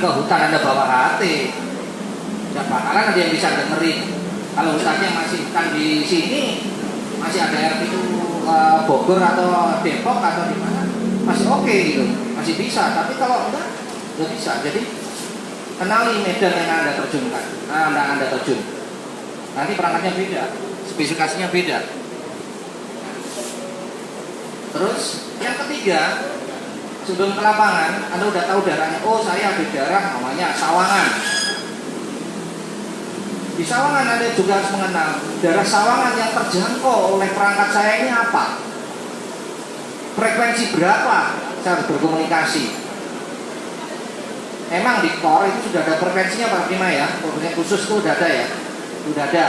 ke hutan Anda bawa HT, tidak bakalan ada yang bisa dengerin. Kalau hutannya masih hutan di sini, masih ada RPU Bogor atau Depok atau di mana, masih oke gitu, masih bisa. Tapi kalau enggak, nggak bisa. Jadi kenali medan yang Anda terjunkan, Anda terjun. Nanti perangkatnya beda, spesifikasinya beda. Terus yang ketiga, sebelum ke lapangan, Anda udah tahu daerahnya. Oh, saya ada daerah namanya Sawangan. Di Sawangan Anda juga harus mengenal daerah Sawangan yang terjangkau oleh perangkat saya ini apa. Frekuensi berapa saya harus berkomunikasi. Memang di core itu sudah ada frekuensinya Pak Prima ya, frekuensi khusus itu sudah ada ya, sudah ada.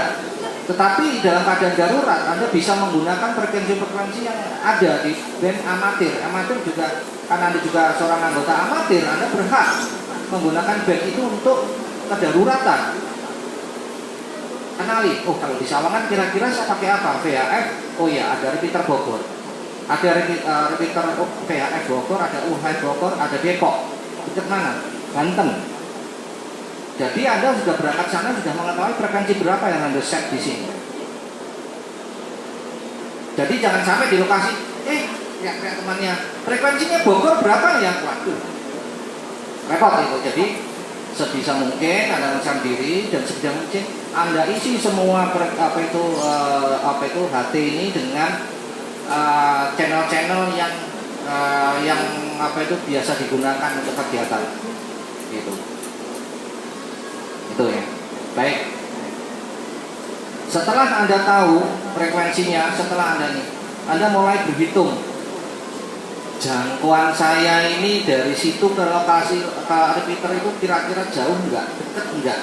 Tetapi dalam keadaan darurat Anda bisa menggunakan frekuensi-frekuensi yang ada di band amatir. Amatir juga, karena Anda juga seorang anggota amatir, Anda berhak menggunakan band itu untuk kedaruratan. Kenali, oh kalau di Sawangan kira-kira saya pakai apa? VHF, oh ya ada repeater Bogor, ada repeater VHF Bogor, ada UHF Bogor, ada Depok. Dekat mana? Banten. Jadi Anda sudah berangkat sana sudah mengetahui frekuensi berapa yang Anda set di sini. Jadi jangan sampai di lokasi, lihat temannya, frekuensinya Bogor berapa ya? Waduh, repot itu. Jadi sebisa mungkin Anda mencari diri dan sebisa mungkin Anda isi semua apa itu HT ini dengan channel-channel yang apa itu biasa digunakan untuk kegiatan gitu. Itu ya. Baik. Setelah Anda tahu frekuensinya, setelah Anda mulai berhitung jangkauan saya ini dari situ ke lokasi ke repeater itu kira-kira jauh enggak, dekat enggak.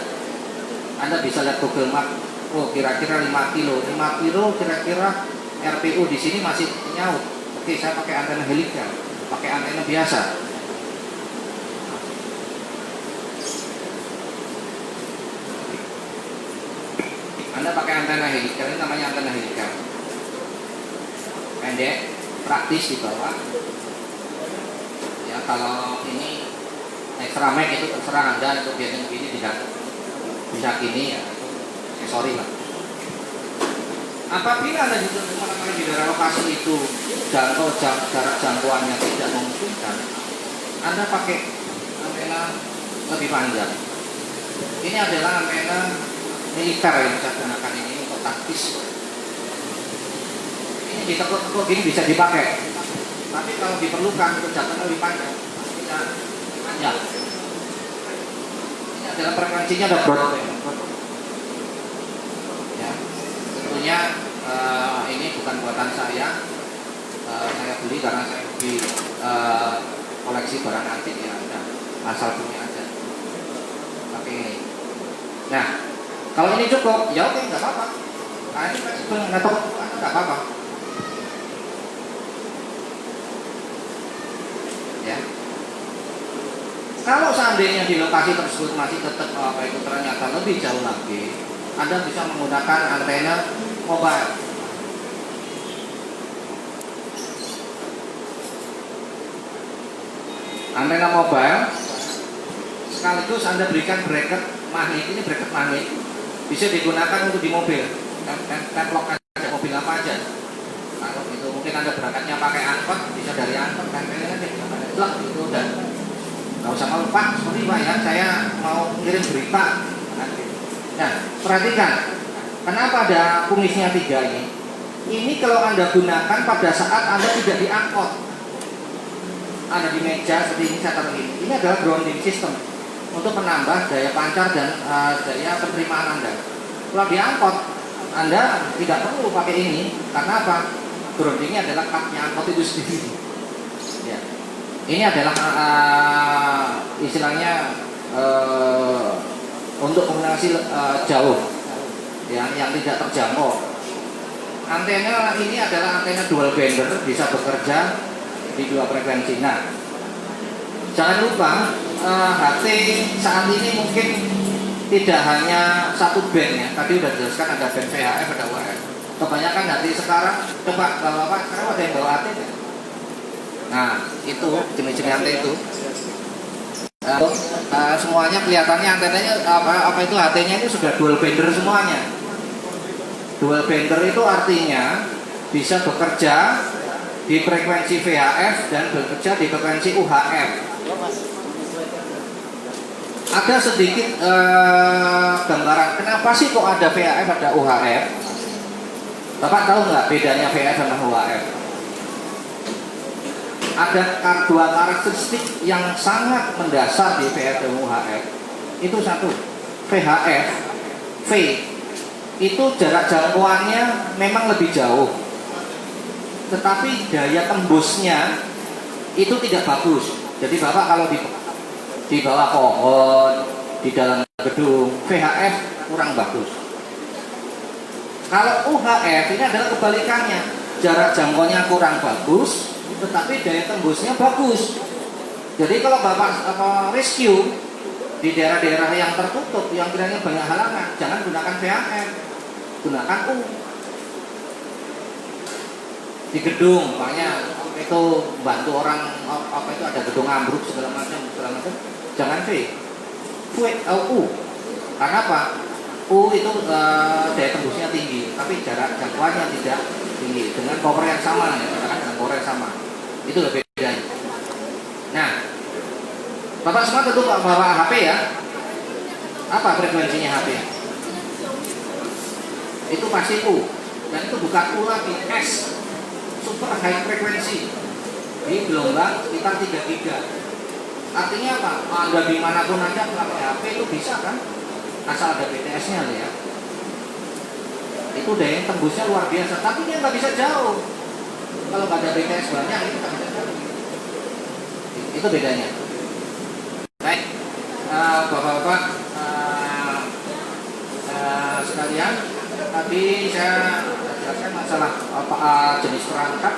Anda bisa lihat Google Map. Oh, kira-kira 5 kilo. 5 kilo kira-kira RPU di sini masih nyaut. Oke, saya pakai antena helika, pakai antena biasa. Anda pakai antena helika, ini namanya antena helika. Pendek, praktis di bawah. Ya, kalau ini extra mic itu terserah Anda untuk biasanya begini bisa gini ya. Sorry lah. Apabila Anda ditemukan di daerah lokasi itu jarak jangkauannya tidak memungkinkan, Anda pakai antena lebih panjang. Ini adalah antena militer yang saya gunakan ini untuk taktis. Ini ditekuk-tekuk gini bisa dipakai. Tapi kalau diperlukan untuk jangkauan lebih panjang, bisa panjang. Ini adalah frekuensinya ada broadband. Ya, tentunya ini bukan buatan saya beli karena saya hobi koleksi barang antik ya, asal punya aja. Pakai ini. Nah, kalau ini cukup, ya oke, nggak apa-apa. Nah, ini fleksibel, nggak apa-apa. Ya. Kalau seandainya di lokasi tersebut masih tetap apa itu ternyata lebih jauh lagi, Anda bisa menggunakan antena mobile. Antena mobile sekaligus Anda berikan bracket magnet. Ini bracket magnet bisa digunakan untuk di mobil, templok aja mobil apa aja. Kalau itu mungkin Anda berangkatnya pakai angkot, bisa dari angkot tempelin aja plug gitu dan nggak usah malu Pak, seperti Pak ya, saya mau ngirim berita. Nah, perhatikan kenapa ada kumisnya 3 ini. Ini kalau Anda gunakan pada saat Anda tidak di angkot, Anda di meja seperti ini, saya taruh ini. Ini adalah grounding system untuk menambah daya pancar dan daya penerimaan Anda. Kalau di angkot, Anda tidak perlu pakai ini. Karena apa? Groundingnya adalah cutnya angkot itu sendiri. Ya. Ini adalah istilahnya untuk komunikasi jauh, ya, yang tidak terjangkau. Antena ini adalah antena dual bander, bisa bekerja di 2 frekuensi. Nah, jangan lupa HT saat ini mungkin tidak hanya 1 band ya. Tadi sudah dijelaskan ada band VHF, ada UHF. Kebanyakan HT sekarang, coba Bapak sekarang ada yang bawa HT ya? Nah, itu jenis-jenis HT itu. semuanya kelihatannya antenanya apa itu HT-nya itu sudah dual bender semuanya. Dual bender itu artinya bisa bekerja di frekuensi VHF dan bekerja di frekuensi UHF. Ada sedikit gambaran kenapa sih kok ada VHF ada UHF. Bapak tahu nggak bedanya VHF dan UHF? Ada dua karakteristik yang sangat mendasar di VHF dan UHF. Itu satu, VHF V itu jarak jangkauannya memang lebih jauh, tetapi daya tembusnya itu tidak bagus. Jadi Bapak kalau di bawah pohon, di dalam gedung, VHF kurang bagus. Kalau UHF ini adalah kebalikannya, jarak jangkauannya kurang bagus, tetapi daya tembusnya bagus. Jadi kalau Bapak rescue di daerah-daerah yang tertutup, yang kiranya banyak halangan, jangan gunakan VHF, gunakan U. Di gedung, makanya itu bantu orang apa itu ada gedung ambruk segala macam, jangan V, U. Karena apa? U itu daya tembusnya tinggi, tapi jarak jangkauannya tidak tinggi dengan power yang sama, ya, katakan dengan power yang sama. Itu lebih bedanya. Nah, Bapak semua tentu bawa HP ya. Apa frekuensinya HP? Itu pasti U, dan itu bukan U lagi, S, super high frekuensi di gelombang sekitar 3 giga. Artinya apa? Anda dimanapun aja pakai HP itu bisa kan? Asal ada BTS-nya ya. Itu daya tembusnya luar biasa, tapi dia nggak bisa jauh. Kalau nggak ada BTS banyak itu nggak bisa jauh. Itu bedanya. Baik, bapak-bapak sekalian, tadi saya jelaskan masalah jenis perangkat.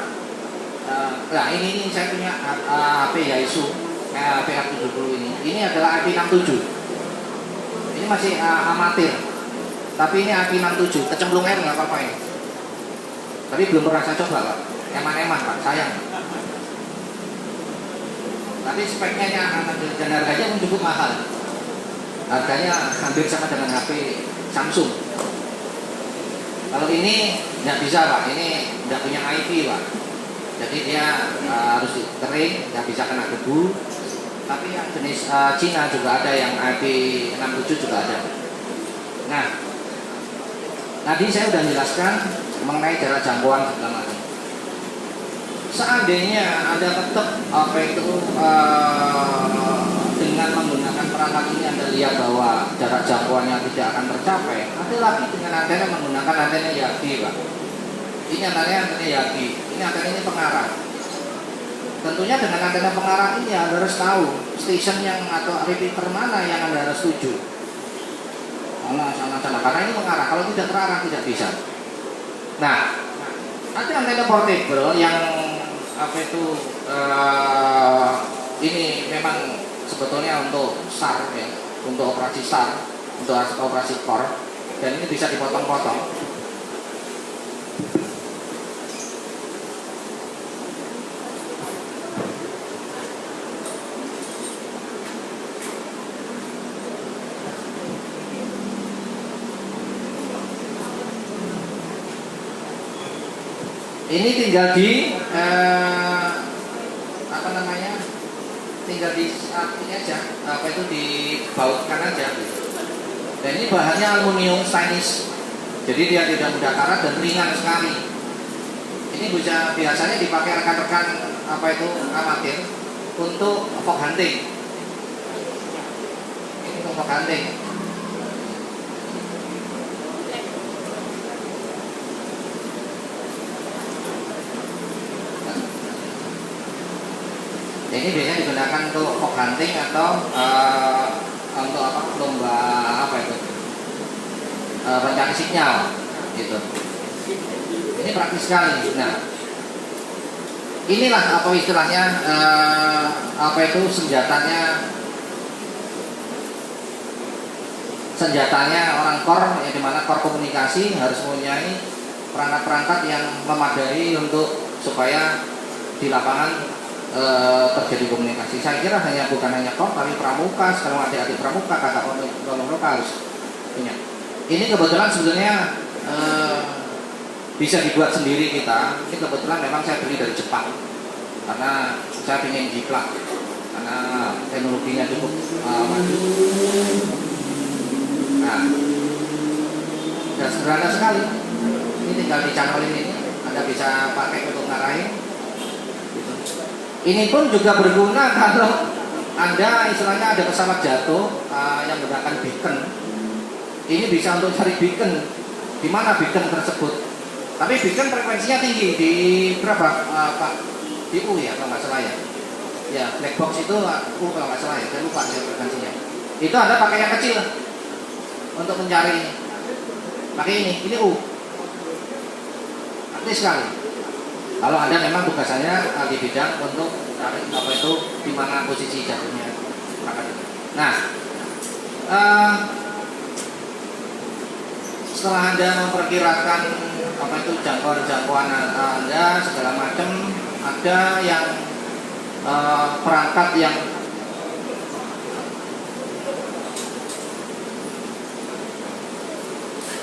Nah ini saya punya HP Yaesu PH70 ini. Ini adalah IP67. Ini masih amatir, tapi ini IP67, kecemplung air nggak apa-apa ini. Tapi belum pernah saya coba Pak, eman-eman Pak, sayang. Tapi speknya dan harganya pun cukup mahal. Harganya hampir sama dengan HP Samsung. Kalau ini nggak bisa Pak, ini nggak punya IP Pak. Jadi dia harus kering, nggak bisa kena debu. Tapi yang jenis Cina juga ada, yang IP67 juga ada. Nah, tadi saya sudah jelaskan mengenai jarak jangkauan segala macam. Seandainya Anda tetap dengan menggunakan perangkat ini Anda lihat bahwa jarak jangkauannya tidak akan tercapai, ada lagi dengan antena menggunakan antena Yagi Pak. Ini antena Yagi, ini antenanya pengarah. Tentunya dengan antena pengarah ini Anda harus tahu station yang atau repeater mana yang Anda harus tuju. Sana, karena ini mengarah. Kalau tidak terarah tidak bisa. Nah, ada antena portable yang ini memang sebetulnya untuk SAR ya, untuk operasi SAR, untuk operasi core, dan ini bisa dipotong-potong. Ini tinggal di tinggal di ini aja, dibautkan aja. Dan ini bahannya aluminium stainis, jadi dia tidak mudah karat dan ringan sekali. Ini biasanya dipakai rekan-rekan amatir untuk fog hunting. Ini untuk fog hunting. Ini biasanya digunakan untuk fog hunting atau untuk lomba pencari sinyal gitu. Ini praktis sekali. Nah, inilah istilahnya senjatanya orang core, yang dimana core komunikasi harus mempunyai perangkat-perangkat yang memadai supaya di lapangan terjadi komunikasi. Saya kira bukan hanya kok, tapi pramuka, sekarang adik-adik pramuka, kakak pramuka harus punya. Ini kebetulan sebenarnya bisa dibuat sendiri kita. Ini kebetulan memang saya beli dari Jepang karena saya ingin jiplak karena teknologinya cukup maju. Nah, sudah sederhana sekali. Ini tinggal dicanolin ini, Anda bisa pakai untuk ngarahin. Gitu. Ini pun juga berguna kalau Anda istilahnya ada pesawat jatuh yang menggunakan beacon. Ini bisa untuk cari beacon, di mana beacon tersebut. Tapi beacon frekuensinya tinggi di berapa Pak? Di U ya kalau nggak salah ya. Ya black box itu U kalau nggak salah ya, saya lupa ya frekuensinya. Itu Anda pakai yang kecil untuk mencari ini. Pakai ini U. Aktif sekali. Kalau Anda memang tugasannya di bidang untuk cari apa itu di mana posisi jatuhnya. Nah, setelah Anda memperkirakan apa itu jangkauan Anda segala macam, ada yang perangkat yang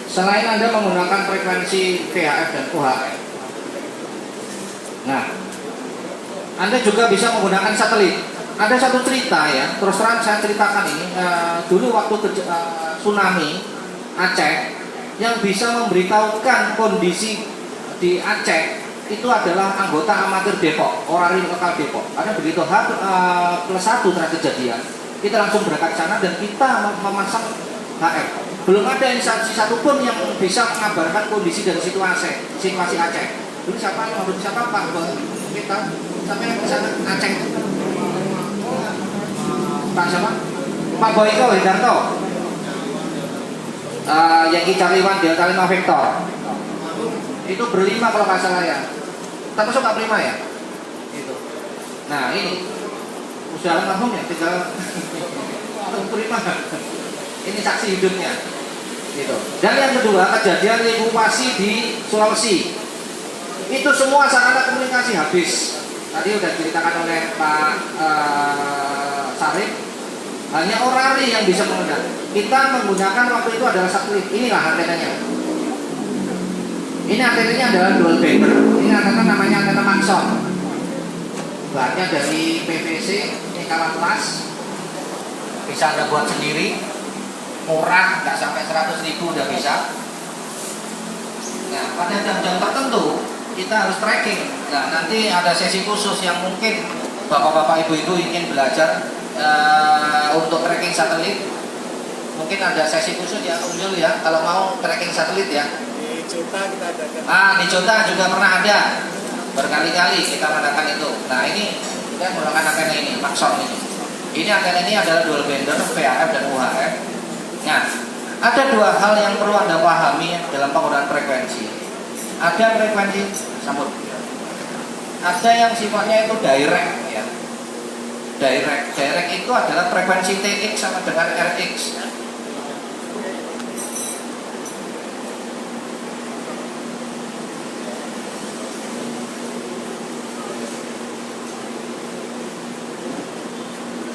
selain Anda menggunakan frekuensi VHF dan UHF. Nah, Anda juga bisa menggunakan satelit. Ada satu cerita ya, terus terang saya ceritakan ini. Dulu waktu tsunami Aceh, yang bisa memberitahukan kondisi di Aceh itu adalah anggota amatir Depok, Orari lokal Depok. Karena begitu +1 telah kejadian, kita langsung berangkat ke sana dan kita memasang HF. Belum ada instansi satupun yang bisa mengabarkan kondisi dan situasi Aceh. Dulu siapa Pak kita sampai yang ke sana Aceh. Pak siapa? Pak Boyko Widarto. Yang Kicariwan Delta 5 Vektor. Itu berlima kalau nggak salah ya. Termasuk Pak Prima ya. Itu. Nah ini usia almarhum ya, tinggal Prima. Ini saksi hidupnya. Gitu. Dan yang kedua, kejadian evakuasi di Sulawesi. Itu semua sarana komunikasi habis. Tadi udah diceritakan oleh Pak Sarif. Hanya Orari yang bisa mengendal. Kita menggunakan waktu itu adalah satelit. Inilah antenanya. Ini antenanya adalah dual bender. Ini antena namanya antena Maxon. Bahannya dari PVC, ini kalah keras. Bisa Anda buat sendiri. Murah, nggak sampai 100.000 udah bisa. Nah, pada jam-jam tertentu kita harus tracking. Nah, nanti ada sesi khusus yang mungkin bapak-bapak, ibu-ibu ingin belajar untuk tracking satelit. Mungkin ada sesi khusus ya, Ujul ya, kalau mau tracking satelit ya. Di Jota kita ada. Di Jota juga pernah ada. Berkali-kali kita mengadakan itu. Nah, ini kita menggunakan antena ini, Maxon ini. Ini antena ini adalah dual bender, VHF dan UHF. Nah, ada dua hal yang perlu Anda pahami dalam penggunaan frekuensi. Ada frekuensi sambut. Ada yang sifatnya itu direct ya. Direct itu adalah frekuensi TX sama dengan RX.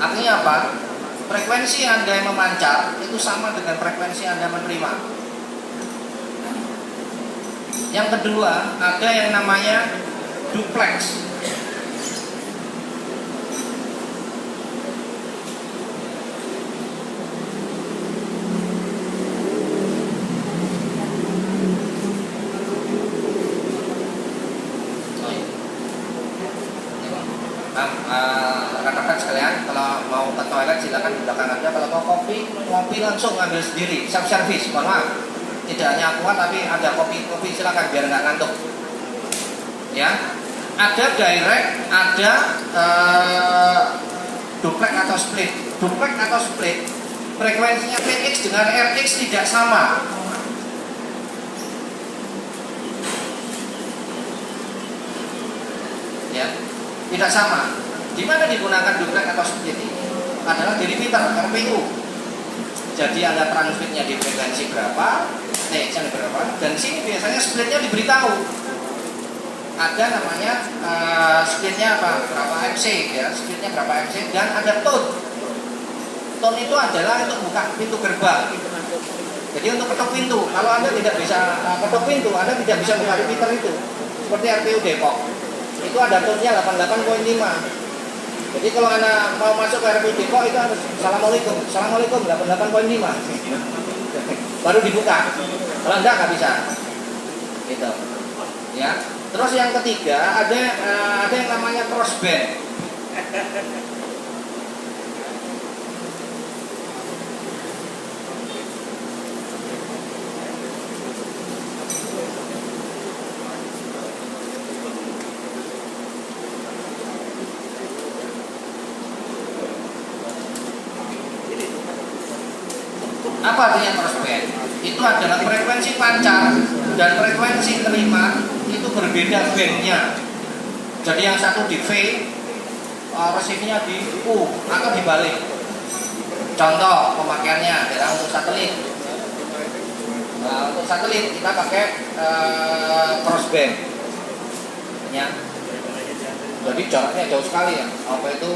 Artinya apa? Frekuensi Anda yang memancar itu sama dengan frekuensi Anda menerima. Yang kedua, ada yang namanya duplex. Rekan-rekan sekalian, kalau mau ke toilet silakan di belakang aja. Kalau mau kopi langsung ambil sendiri, self service. Mohon maaf, tidak hanya aqua tapi ada kopi silakan biar nggak ngantuk. Ya, ada direct, ada duplex atau split. Duplex atau split, frekuensinya TX dengan RX tidak sama. Ya, tidak sama. Di mana digunakan duplex atau split ini? Adalah di repeater RPU. Jadi Anda transmitnya di frekuensi berapa, TX-nya berapa, dan sini biasanya splitnya diberitahu. ada namanya speednya berapa MC ya, speednya berapa MC, dan ada tone. Tone itu adalah untuk buka pintu gerbang. Jadi untuk ketok pintu, kalau Anda tidak bisa ketok pintu, Anda tidak bisa buka repeater itu. Seperti RPU Depok, itu ada tone-nya 88,5. Jadi kalau Anda mau masuk ke RPU Depok itu harus Assalamualaikum, Assalamualaikum 88,5. Baru dibuka. Kalau enggak nggak bisa. Gitu. Ya. Terus yang ketiga ada yang namanya crossband. Apa artinya crossband? Itu adalah frekuensi pancar dan frekuensi terima itu berbeda bandnya. Jadi yang satu di V, receive-nya di U atau dibalik. Contoh pemakaiannya adalah untuk satelit. Nah, untuk satelit kita pakai crossband. Ya. Jadi jaraknya jauh sekali ya. Apa itu?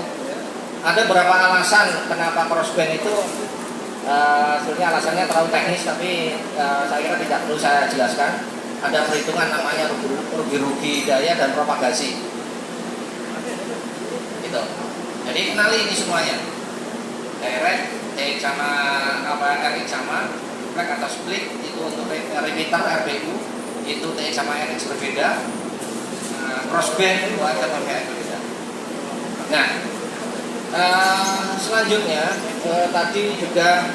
Ada beberapa alasan kenapa crossband itu. Sebenarnya alasannya terlalu teknis, tapi saya kira tidak perlu saya jelaskan. Ada perhitungan namanya rugi-rugi daya dan propagasi. Gitu. Jadi kenali ini semuanya. Direct, TX sama RX sama flag atau split itu untuk repeater RPU, itu TX sama RX berbeda. Crossband itu ada berbeda. Nah, selanjutnya tadi juga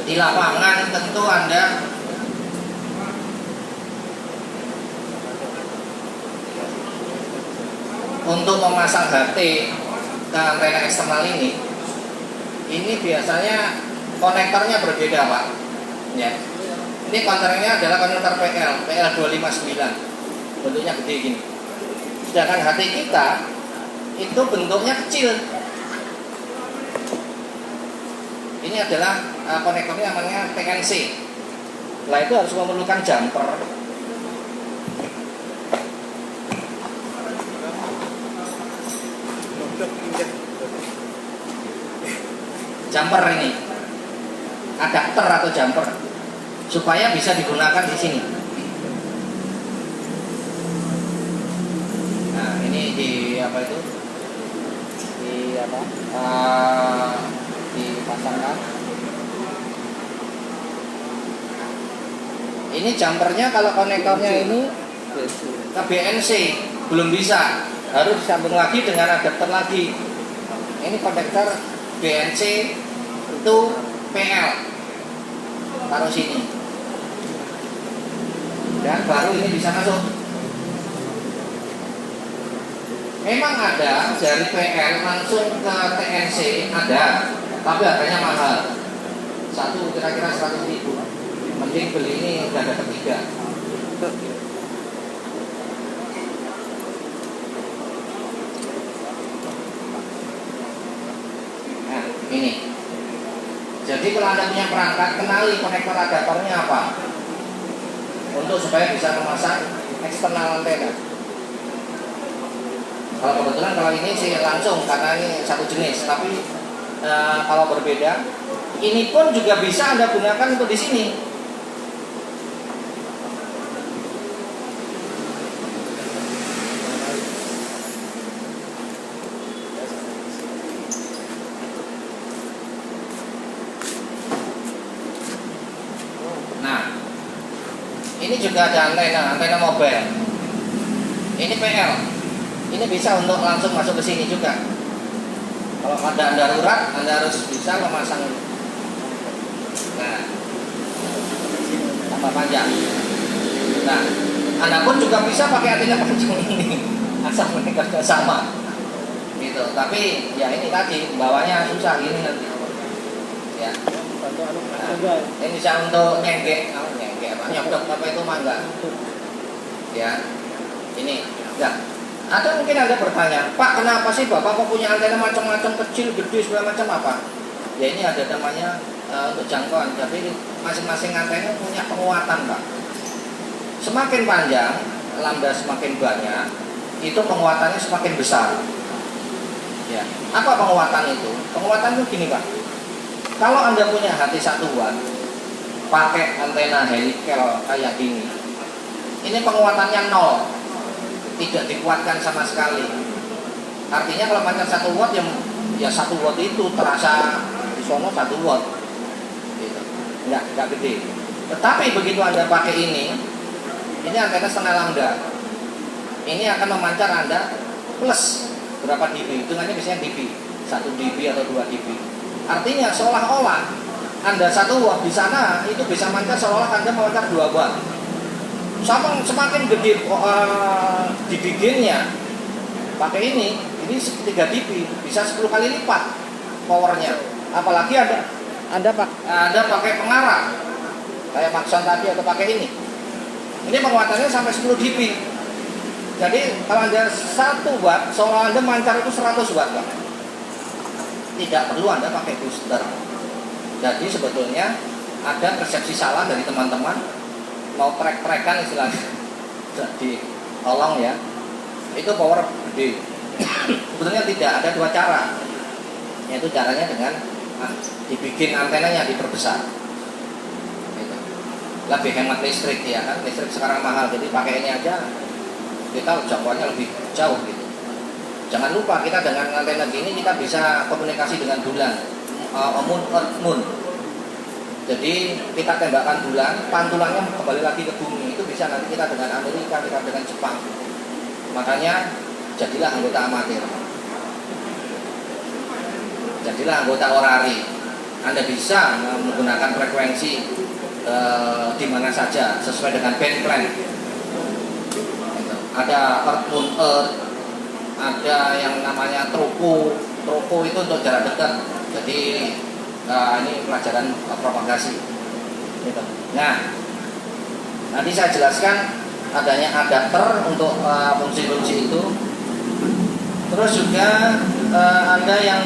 di lapangan tentu Anda untuk memasang HT ke antena eksternal ini biasanya konektornya berbeda Pak ya. Ini konektornya adalah konektor PL259, bentuknya gede gini. Sedangkan HT kita itu bentuknya kecil. Ini adalah konektornya namanya TNC. Nah itu harus memerlukan jumper. Jumper ini, adapter atau jumper, supaya bisa digunakan di sini. Nah ini di apa itu? Di apa? Dipasangkan. Ini jumpernya kalau konektornya ini ke BNC belum bisa, harus disambung lagi dengan adapter lagi. Ini konektor BNC itu PL, taruh sini, dan baru ini bisa masuk. Memang ada dari PL langsung ke TNC ada, tapi harganya mahal. Satu kira-kira 100.000. Mending beli ini gada ketiga. Nah, ini. Jadi kalau Anda punya perangkat, kenali konektor adaptornya apa, untuk supaya bisa memasang eksternal antena. Kalau kebetulan kalau ini sih langsung karena ini satu jenis, tapi kalau berbeda, ini pun juga bisa Anda gunakan untuk di sini. Nah, ini juga ada antena mobile. Ini PL. Ini bisa untuk langsung masuk ke sini juga. Kalau keadaan darurat, Anda harus bisa memasang. Nah, tambah panjang. Nah, Anda pun juga bisa pakai antena panjang ini, asal mereka sama. Gitu. Tapi ya ini tadi bawahnya susah ini nanti. Ya. Nah, ini bisa untuk nyengkek, nyodok apa itu mah enggak. Ya. Ini enggak. Atau mungkin Anda bertanya, Pak, kenapa sih Bapak kok punya antena macam-macam, kecil, gede, segala macam apa? Ya ini ada namanya untuk jangkauan, tapi masing-masing antena punya penguatan, Pak. Semakin panjang, lambda semakin banyak, itu penguatannya semakin besar. Ya. Apa penguatan itu? Penguatan itu gini Pak. Kalau Anda punya HT 1 watt, pakai antena helical kayak gini, ini penguatannya 0, tidak dikuatkan sama sekali. Artinya kalau panjang 1 watt ya 1 watt itu terasa di sono 1 watt, gitu. Enggak gede. Tetapi begitu Anda pakai ini antena setengah lambda. Ini akan memancar Anda plus berapa dB, hitungannya biasanya dB, 1 dB atau 2 dB. Artinya seolah-olah Anda 1 watt di sana itu bisa mancar seolah Anda memancar 2 watt. Semakin gede dibikinnya pakai ini 3 dB, bisa 10 kali lipat powernya. Apalagi Anda pakai pengarah kayak Maxon tadi atau pakai ini penguatannya sampai 10 dB. Jadi kalau Anda 1 watt, seolah Anda mancar itu 100 watt Pak. Tidak perlu Anda pakai booster. Jadi sebetulnya ada persepsi salah dari teman-teman, mau trek-trekan istilahnya. Jadi tolong ya, itu power gede. Sebetulnya tidak, ada 2 cara. Yaitu caranya dengan dibikin antenanya diperbesar. Gitu. Lebih hemat listrik ya kan, listrik sekarang mahal, jadi pakai ini aja kita jangkauannya lebih jauh gitu. Jangan lupa kita dengan antena gini kita bisa komunikasi dengan bulan, moon. Jadi kita tembakkan bulan, pantulannya kembali lagi ke bumi. Itu bisa nanti kita dengan Amerika, kita dengan Jepang. Makanya jadilah anggota amatir. Jadilah anggota orari. Anda bisa menggunakan frekuensi di mana saja sesuai dengan band plan. Ada Earth Moon Earth, ada yang namanya Tropo itu untuk jarak dekat. Jadi ini pelajaran propagasi. Gitu. Nah, nanti saya jelaskan adanya adapter untuk fungsi-fungsi itu. Terus juga Anda yang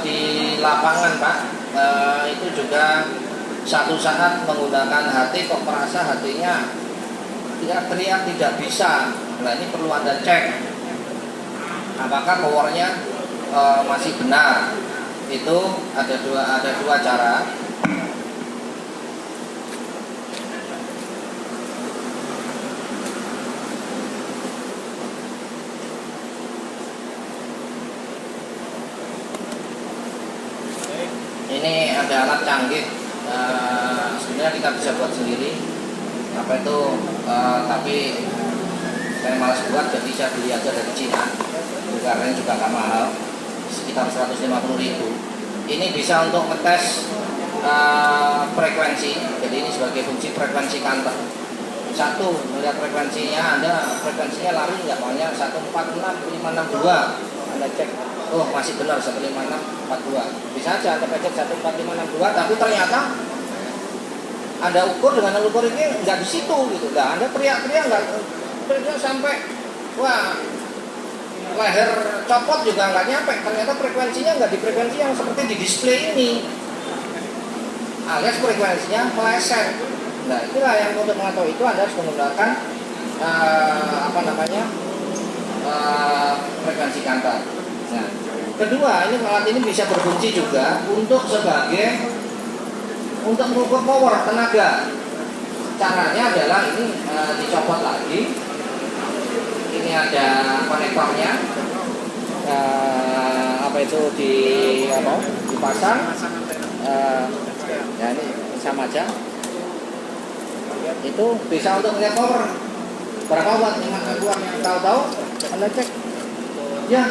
di lapangan Pak, itu juga satu saat menggunakan HT kok merasa HT-nya teriak tidak bisa. Nah ini perlu Anda cek apakah powernya masih benar. Itu ada dua cara. Ini ada alat canggih, sebenarnya kita bisa buat sendiri. Apa itu? Tapi saya malas buat, jadi saya beli aja dari Cina. Harganya juga nggak mahal, sekitar 150.000. Ini bisa untuk ngetes frekuensi. Jadi ini sebagai fungsi frekuensi kantor. Satu, melihat frekuensinya, frekuensinya lari nggak, maunya 146562. Anda cek, oh masih benar 15642. Bisa aja Anda cek 14562, tapi ternyata Anda ukur dengan ukur ini nggak di situ gitu. Nah, Anda teriak-teriak sampai wah leher copot juga nggak nyampe. Ternyata frekuensinya nggak di frekuensi yang seperti di display ini, alias frekuensinya meleset. Nah itulah yang untuk mengetahui itu Anda harus menggunakan frekuensi kantor. Nah kedua, ini alat ini bisa berfungsi juga untuk mengukur power tenaga. Caranya adalah ini dicopot lagi. Ini ada konektornya, dipasang. Ya ini sama aja. Itu bisa untuk melihat power berapa watt, 5 watt. Tahu-tahu Anda cek, ya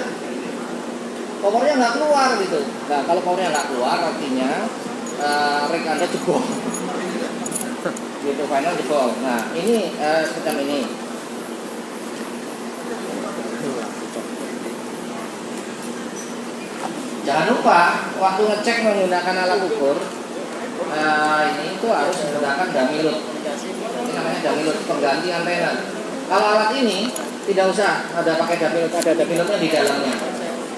powernya nggak keluar gitu. Nah kalau powernya nggak keluar artinya rig Anda jebol. Gitu, final jebol. Nah ini semacam ini. Jangan lupa waktu ngecek menggunakan alat ukur ini itu harus menggunakan damilut. Ini namanya damilut, pengganti antena. Kalau alat ini tidak usah ada pakai damilut, ada damilutnya di dalamnya.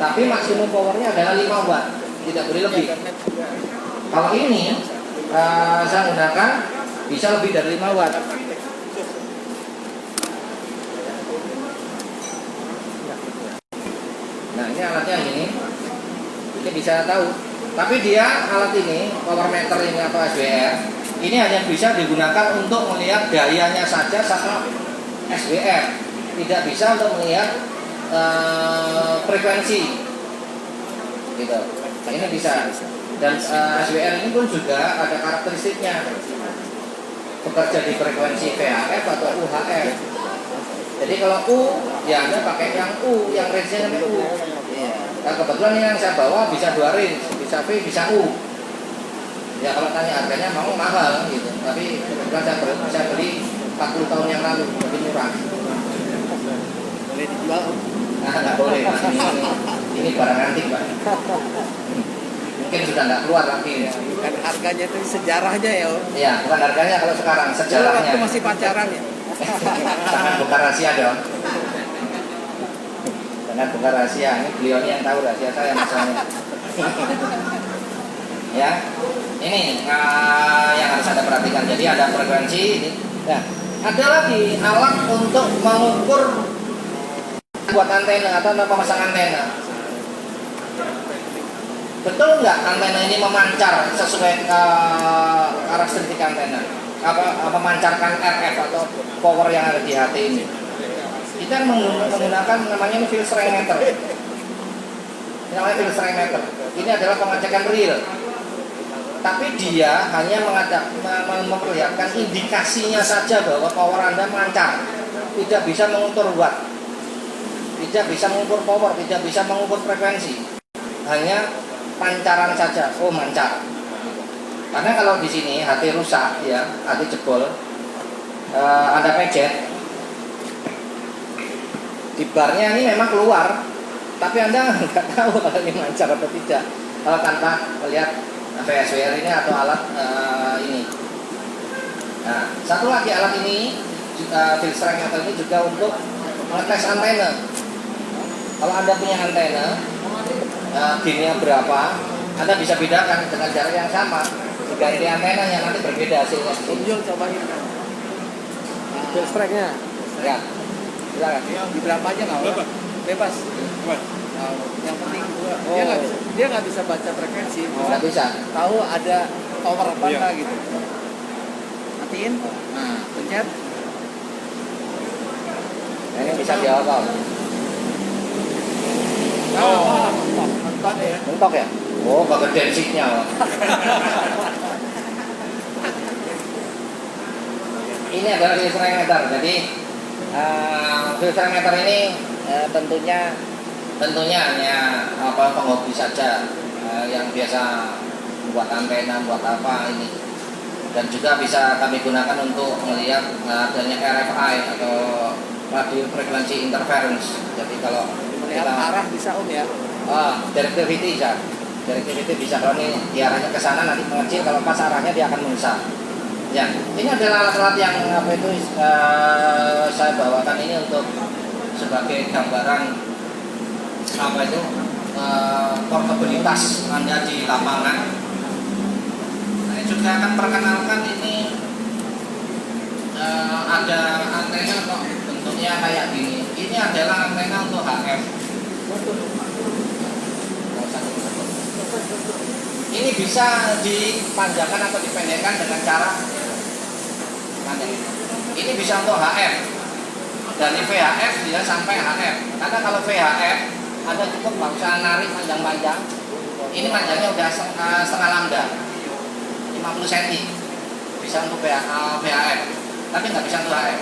Tapi maksimum powernya adalah 5 watt, tidak boleh lebih. Kalau ini saya gunakan bisa lebih dari 5 watt. Nah ini alatnya ini bisa tahu. Tapi dia alat ini power meter ini atau SWR ini hanya bisa digunakan untuk melihat dayanya saja sama SWR, tidak bisa untuk melihat frekuensi, gitu. Ini bisa. Dan SWR ini pun juga ada karakteristiknya, bekerja di frekuensi VHF atau UHF. Jadi kalau U, ya Anda pakai yang U, yang range-nya namanya U. Nah, kebetulan ini yang saya bawa bisa 2 range, bisa V, bisa U. Ya kalau tanya harganya mau mahal gitu, tapi kebetulan saya beli 40 tahun yang lalu, lebih murah. Boleh dijual Om? Nah, nggak boleh, Pak. Ini barang antik, Pak. Mungkin sudah nggak keluar lagi. Bukan harganya itu sejarahnya ya Om. Iya, bukan harganya kalau sekarang, Dulu sejarahnya. waktu masih pacaran ya. Jangan buka rahasia dong. Jangan buka rahasia, ini beliau yang tahu rahasia saya masalahnya. Ya, ini yang harus Anda perhatikan. Jadi ada frekuensi ini. Nah, ada lagi alat untuk mengukur buat antena atau memasang antena. Betul nggak antena ini memancar sesuai karakteristik antena? Memancarkan RF atau power yang ada di HT ini? Kita menggunakan namanya field strength meter. Namanya field strength meter. Ini adalah pengecekan real. Tapi dia hanya memperlihatkan indikasinya saja bahwa power Anda mancar. Tidak bisa mengukur watt, tidak bisa mengukur power, tidak bisa mengukur frekuensi. Hanya pancaran saja. Oh, mancar. Karena kalau di sini HT rusak, ya, HT jebol, Anda pejet, di barnya ini memang keluar, tapi Anda nggak tahu kalau ini mancar atau tidak. Kalau tanpa melihat VSWR ini atau alat ini. Nah, satu lagi alat ini, field strength meter ini juga untuk ngetes antena. Kalau Anda punya antena, gainnya berapa, Anda bisa bedakan dengan jarak yang sama. Jika ini antenanya nanti berbeda hasilnya. Om Jul cobain. Field strength-nya. Ya, silakan. Di berapa aja nggak apa? Bebas. Yang penting dia nggak bisa baca frekuensi. Nggak bisa. Tahu ada power apa enggak gitu. Matiin. Nah, pencet. Nah, ini bisa jawab Om. Mentok ya. Mentok ya? Oh, kegedean seatnya Om. Ini adalah field strength meter. Jadi field strength meter ini tentunya hanya penghobi saja yang biasa buat antena, buat apa ini. Dan juga bisa kami gunakan untuk melihat adanya RFI atau radio frequency interference. Jadi kalau Melihat arah bisa Om ya. directivity bisa. Directivity bisa, kalau ini diarahnya ke sana nanti mengecil, kalau pas arahnya dia akan membesar. Ya, ini adalah alat-alat yang saya bawakan ini untuk sebagai gambaran portabilitas Anda di lapangan. Saya juga akan perkenalkan ini ada antena kok bentuknya kayak gini. Ini adalah antena untuk HF. Ini bisa dipanjangkan atau dipendekkan dengan cara panjang. Ini bisa untuk HF, dari VHF dia sampai HF. Karena kalau VHF Anda cukup nggak usah narik panjang-panjang. Ini panjangnya udah setengah lambda, 50 cm. Bisa untuk VHF, tapi nggak bisa untuk HF,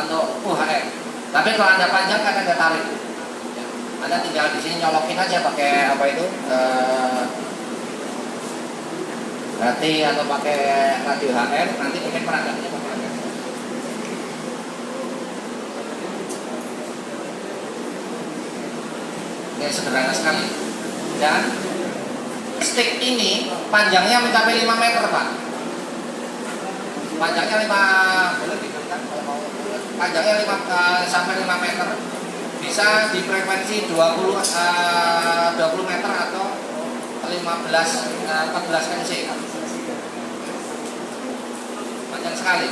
untuk UHF. Tapi kalau Anda panjang kan Anda tarik. Anda tinggal di sini nyolokin aja pakai apa itu? HT atau pakai radio HF, nanti mungkin peragamnya pakai HF. Ini sederhana sekali. Dan stick ini panjangnya mencapai 5 meter Pak. Panjangnya 5, boleh dikatakan kalau mau. Panjangnya 5 sampai 5 meter. Bisa di frekuensi 20 meter atau 14 NC. Panjang sekali.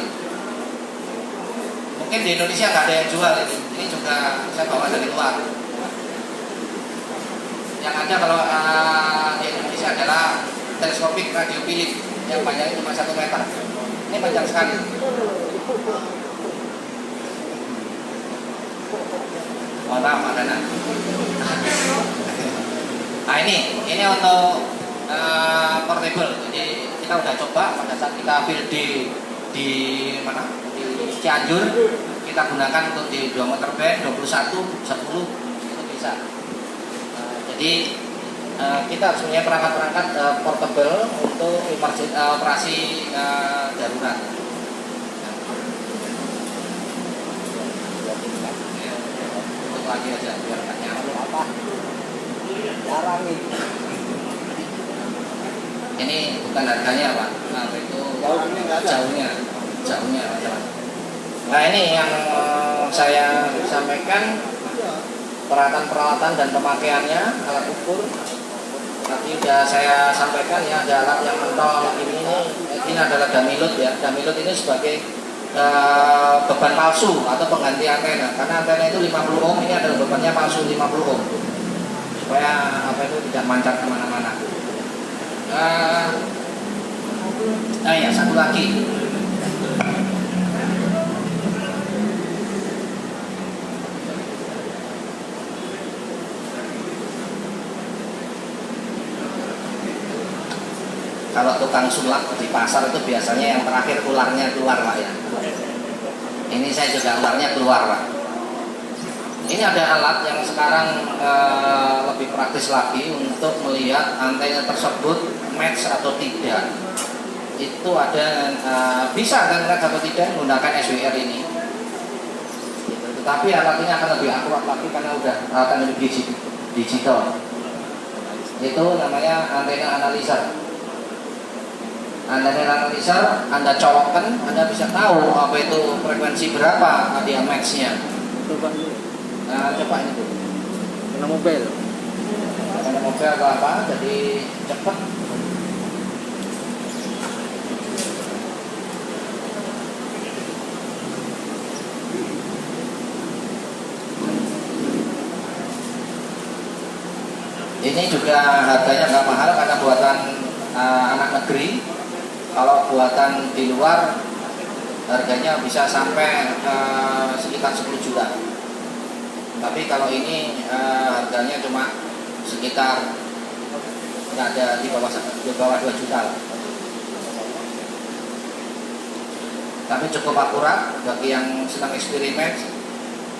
Mungkin di Indonesia nggak ada yang jual ini. Ini juga saya bawa dari luar. Yang ada kalau di Indonesia adalah teleskopik radio Philips yang panjangnya cuma 1 meter. Ini panjang sekali. Mohon maaf, Pak Dana. Nah ini untuk portable. Jadi kita udah coba pada saat kita field di mana? Di Cianjur, kita gunakan untuk di 2 meter band, 21, 10 itu bisa. Jadi kita harus punya perangkat-perangkat portable untuk operasi darurat. Untuk lagi aja biar nggak nyamuk apa. Jarang nih. Ini bukan harganya Pak. Nah, itu jauhnya. Nah ini yang saya sampaikan, peralatan dan pemakaiannya, alat ukur. Tadi sudah saya sampaikan ya, ada alat yang mentol ini adalah dummy-load ya. Dummy-load ini sebagai beban palsu atau pengganti antena. Karena antena itu 50 ohm, ini adalah bebannya palsu 50 ohm. Supaya tidak mancat kemana-mana. Ya satu lagi. Kalau tukang sulap di pasar itu biasanya yang terakhir ularnya keluar Pak ya. Ini saya juga ularnya keluar Pak. Ini ada alat yang sekarang lebih praktis lagi untuk melihat antena tersebut match atau tidak. Itu ada bisa kan match atau tidak menggunakan SWR ini. Tetapi alat ini akan lebih akurat lagi karena akan lebih digital. Itu namanya antena analyzer. Antena analyzer Anda colokkan, Anda bisa tahu apa itu frekuensi berapa dia match-nya. Coba ini Bu. Kena mobil atau apa, jadi cepat. Ini juga harganya nggak mahal karena buatan anak negeri. Kalau buatan di luar harganya bisa sampai sekitar 10 juta. Tapi kalau ini harganya cuma sekitar nggak ada di bawah 2 juta lah. Tapi cukup akurat bagi yang sedang eksperimen.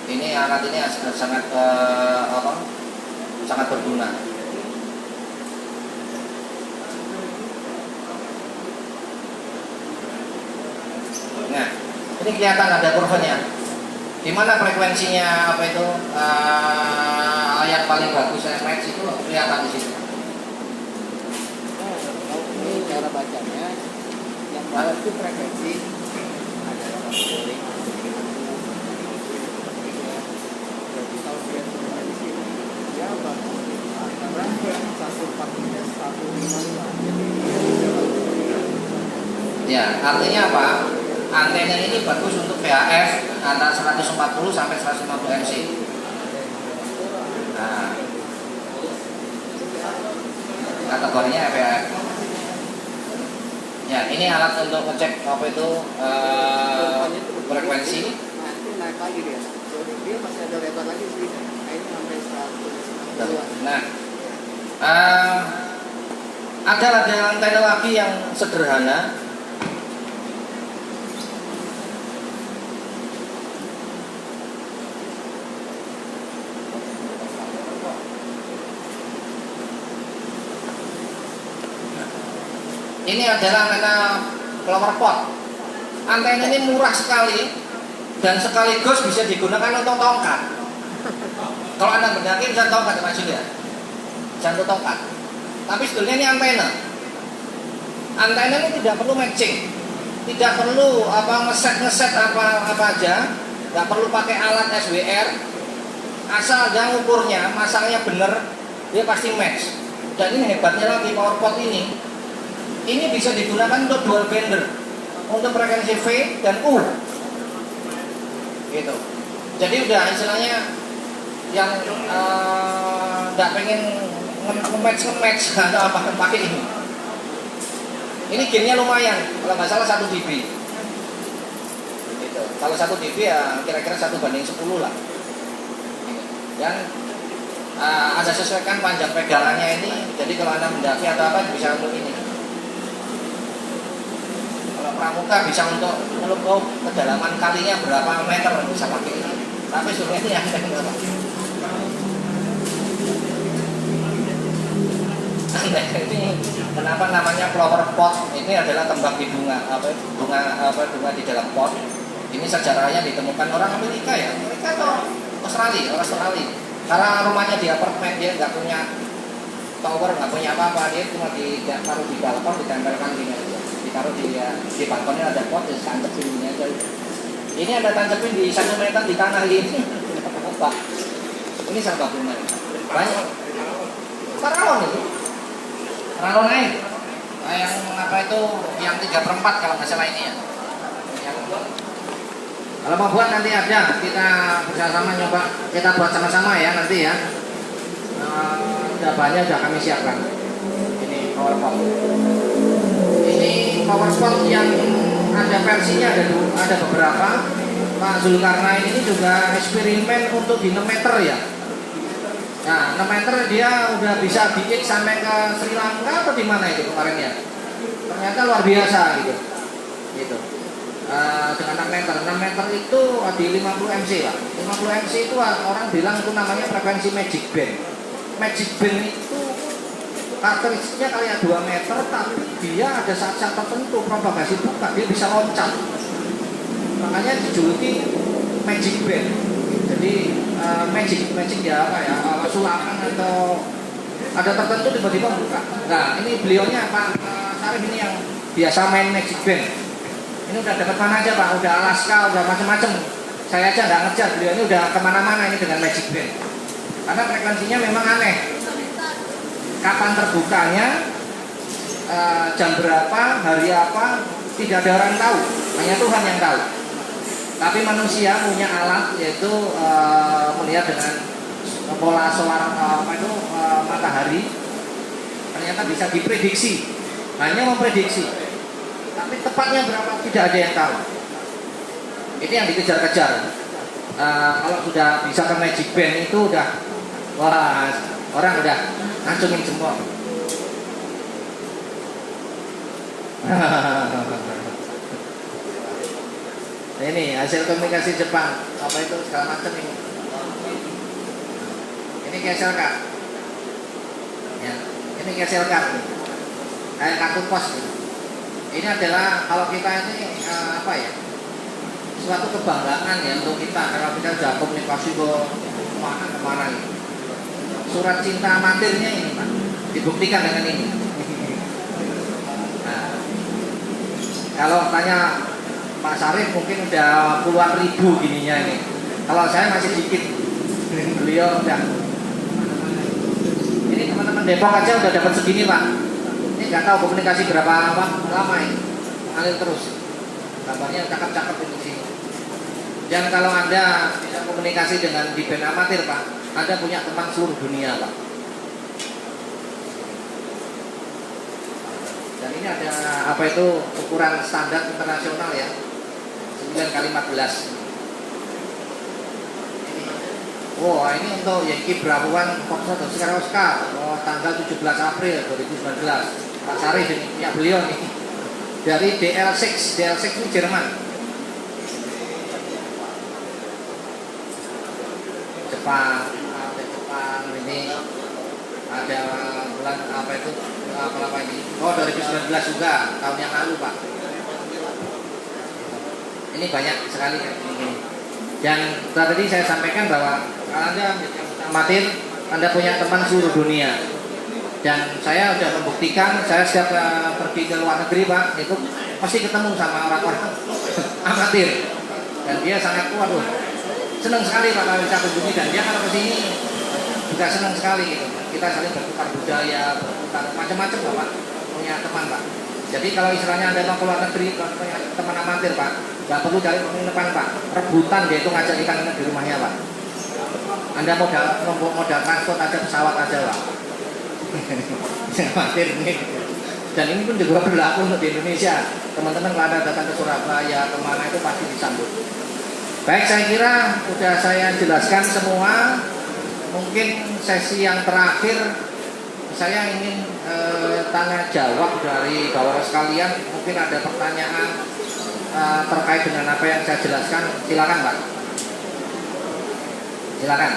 Ini alat ini sangat sangat berguna. Nah, ini kelihatan ada kurvanya. Di mana frekuensinya yang paling bagus match itu kelihatan di situ. Ini cara bacanya, yang bawah itu frekuensi ada sampling. Jadi kalau dia turunnya di sini, dia bagus antara 143 155. Ya, artinya apa? Antena ini bagus untuk VHF antara 140 sampai 150 MC. Nah, kategorinya VHF. Ya, ini alat untuk ngecek frekuensi. Nah, itu naik lagi dia. Jadi dia masih ada lebar lagi sih. Nah, ini sampai 100. Nah, ada antena lagi yang sederhana. Ini adalah antena flower pot. Antena ini murah sekali dan sekaligus bisa digunakan untuk tongkat. Kalau Anda berdaki bisa tongkat Pak Julia, jangan tongkat. Tapi sebetulnya ini antena. Antena ini tidak perlu matching, tidak perlu ngeset apa aja, nggak perlu pakai alat SWR. Asal dia ukurnya, masangnya bener, dia pasti match. Dan ini hebatnya lagi power pot ini bisa digunakan untuk dual bander, untuk frekuensi V dan U gitu. Jadi udah istilahnya yang nggak pengen nge-match atau apa pakai ini. Ini gamenya lumayan, kalau nggak salah 1 dB. Gitu. Kalau 1 dB ya kira-kira 1:10 lah. Dan Anda sesuaikan panjang pegangannya ini, jadi kalau Anda mendaki atau apa bisa untuk ini. Kalau pramuka bisa untuk kedalaman kalinya berapa meter bisa pakai ini. Tapi sebenarnya ini yang berapa? Ini kenapa namanya flower pot? Ini adalah tembak di bunga bunga di dalam pot. Ini sejarahnya ditemukan orang Amerika ya, Amerika atau Australia. Karena rumahnya di apartemen, dia nggak punya tower, nggak punya apa-apa, dia cuma ditaruh di balkon, ditempelkan gini aja, ditaruh di balkonnya ada pot, dia tancapin ini aja. Ini ada tancapin di 1 meter di tanah ini, apa? Ini sampah bunga, banyak. Paralon itu, paralon air, yang apa itu, yang 3/4 kalau nggak salah ini ya. Kalau mau buat nanti ada, kita bersama nyoba, kita buat sama-sama ya nanti ya. Bahannya sudah kami siapkan. Ini PowerPoint. Ini PowerPoint yang ada versinya ada beberapa. Pak Zulkarnain ini juga eksperimen untuk di 6 meter ya. Nah 6 meter dia udah bisa bikin sampai ke Sri Lanka atau di mana itu kemarin ya. Ternyata luar biasa gitu. Gitu. Dengan 6 meter. 6 meter itu di 50 MC lah. 50 MC itu orang bilang itu namanya frekuensi magic band. Magic band itu karakteristiknya kayak 2 meter, tapi dia ada saat-saat tertentu propagasi buka, dia bisa loncat. Makanya dijuluki magic band. Jadi magic ya apa ya, sulapan atau ada tertentu tiba-tiba buka. Nah ini beliaunya Pak Sarif ini yang biasa main magic band. Ini udah dapat mana aja Pak, udah Alaska, udah macam-macam. Saya aja nggak ngejar, beliau ini udah kemana-mana ini dengan magic band. Karena frekuensinya memang aneh. Kapan terbukanya, jam berapa, hari apa, tidak ada orang tahu. Hanya Tuhan yang tahu. Tapi manusia punya alat yaitu melihat dengan pola solar matahari. Ternyata bisa diprediksi. Hanya memprediksi. Tapi tepatnya berapa tidak ada yang tahu. Ini yang dikejar-kejar. Kalau sudah bisa ke magic band itu udah, wah orang udah ngacungin semua. Ini hasil komunikasi Jepang apa itu segala macam ini. Ini gesel kak. Ya, ini gesel kak. Kayak kartu pos. Ini adalah kalau kita ini apa ya, suatu kebanggaan ya untuk kita kalau kita sudah komunikasi ke kemana ini. Surat cinta amatirnya ini Pak, dibuktikan dengan ini. Nah, kalau tanya Pak Sarif mungkin udah puluhan ribu gininya ini. Kalau saya masih sedikit, beliau udah. Ini teman-teman Depok aja udah dapat segini Pak. Ini nggak tahu komunikasi berapa lama ini, ngalir terus. Gambarnya cakep-cakep di sini. Dan kalau Anda bisa komunikasi dengan di band amatir Pak, Anda punya teman seluruh dunia Pak. Dan ini ada apa itu ukuran standar internasional ya, 9x14. Oh ini untuk Yankee Brahuan Foxtrot Oscar tanggal 17 April 2019. Pak Sarif ini punya beliau nih dari DL6 ini Jerman. Jepang ini ada bulan apa itu apa ini? Oh 2019 juga tahun yang lalu Pak. Ini banyak sekali ini. Dan tadi saya sampaikan bahwa Anda amatir, Anda punya teman seluruh dunia. Dan saya sudah membuktikan, saya setiap pergi ke luar negeri Pak, itu pasti ketemu sama orang-orang amatir. Dan dia sangat kuat loh. Senang sekali Pak kalau bisa kunjungi, dan dia kalau kesini juga senang sekali gitu. Kita saling bertukar budaya, bertukar macam-macam Pak, punya teman Pak. Jadi kalau istilahnya Anda mau keluar negeri, punya teman amatir Pak, nggak perlu cari penginapan Pak, rebutan dia itu ngajak kita nginep di rumahnya Pak. Anda modal transport aja, pesawat aja Pak. Jangan khawatir nih. Dan ini pun juga berlaku untuk di Indonesia. Teman-teman kalau Anda datang ke Surabaya, kemana itu pasti disambut. Baik, saya kira sudah saya jelaskan semua. Mungkin sesi yang terakhir saya ingin tanya jawab dari Bapak sekalian. Mungkin ada pertanyaan terkait dengan apa yang saya jelaskan. Silakan Pak. Silakan.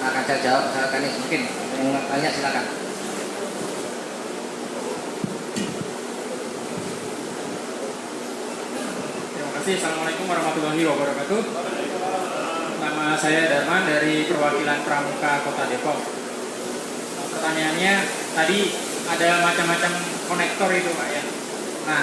Akan saya jawab. Saya tanya mungkin yang tanya silakan. Terima kasih. Assalamualaikum warahmatullahi wabarakatuh. Nama saya Darman dari perwakilan Pramuka Kota Depok. Pertanyaannya tadi ada macam-macam konektor itu Pak ya. Nah,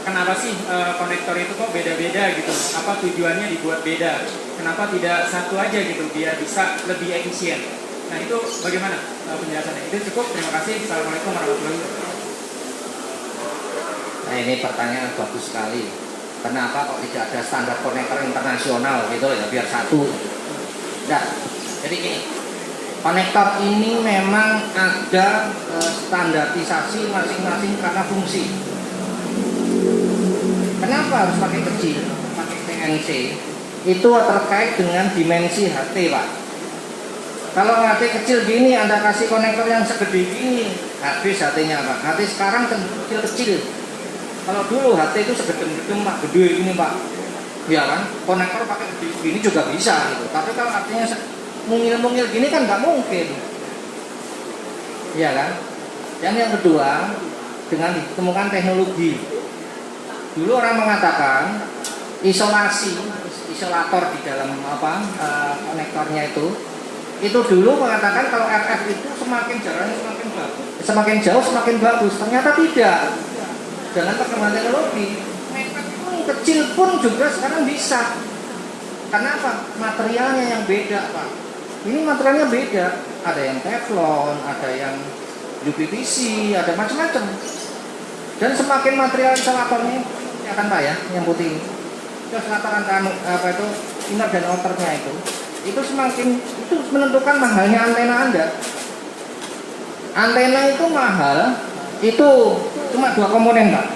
kenapa sih konektor itu kok beda-beda gitu? Apa tujuannya dibuat beda? Kenapa tidak satu aja gitu biar bisa lebih efisien? Nah itu bagaimana penjelasannya? Itu cukup. Terima kasih. Assalamualaikum warahmatullahi wabarakatuh. Nah ini pertanyaan bagus sekali. Kenapa kok tidak ada standar konektor internasional gitu ya biar satu? Nah, jadi gini. Konektor ini memang ada standarisasi masing-masing karena fungsi. Kenapa harus pakai kecil, pakai TNC? Itu terkait dengan dimensi HT, Pak. Kalau HT kecil gini, Anda kasih konektor yang segede gini, habis HT-nya, Pak. HT sekarang kecil-kecil. Kalau dulu HT itu segede-gede, Pak, gede gini, Pak. Ya kan, konektor pakai gini juga bisa gitu. Tapi kalau artinya mungil-mungil gini kan nggak mungkin, iya kan? Dan yang kedua, dengan ditemukan teknologi. Dulu orang mengatakan isolator di dalam konektornya itu dulu mengatakan kalau RF itu semakin jauh semakin bagus. Ternyata tidak. Dengan perkembangan teknologi, kecil pun juga sekarang bisa. Kenapa? Materialnya yang beda, Pak. Ini materialnya beda, ada yang teflon, ada yang UPVC, ada macam-macam. Dan semakin material insulatornya, ya kan Pak ya, yang putih ini. Insulator antara inner dan outernya itu semakin itu menentukan mahalnya antena Anda. Antena itu mahal, itu cuma dua komponen Pak.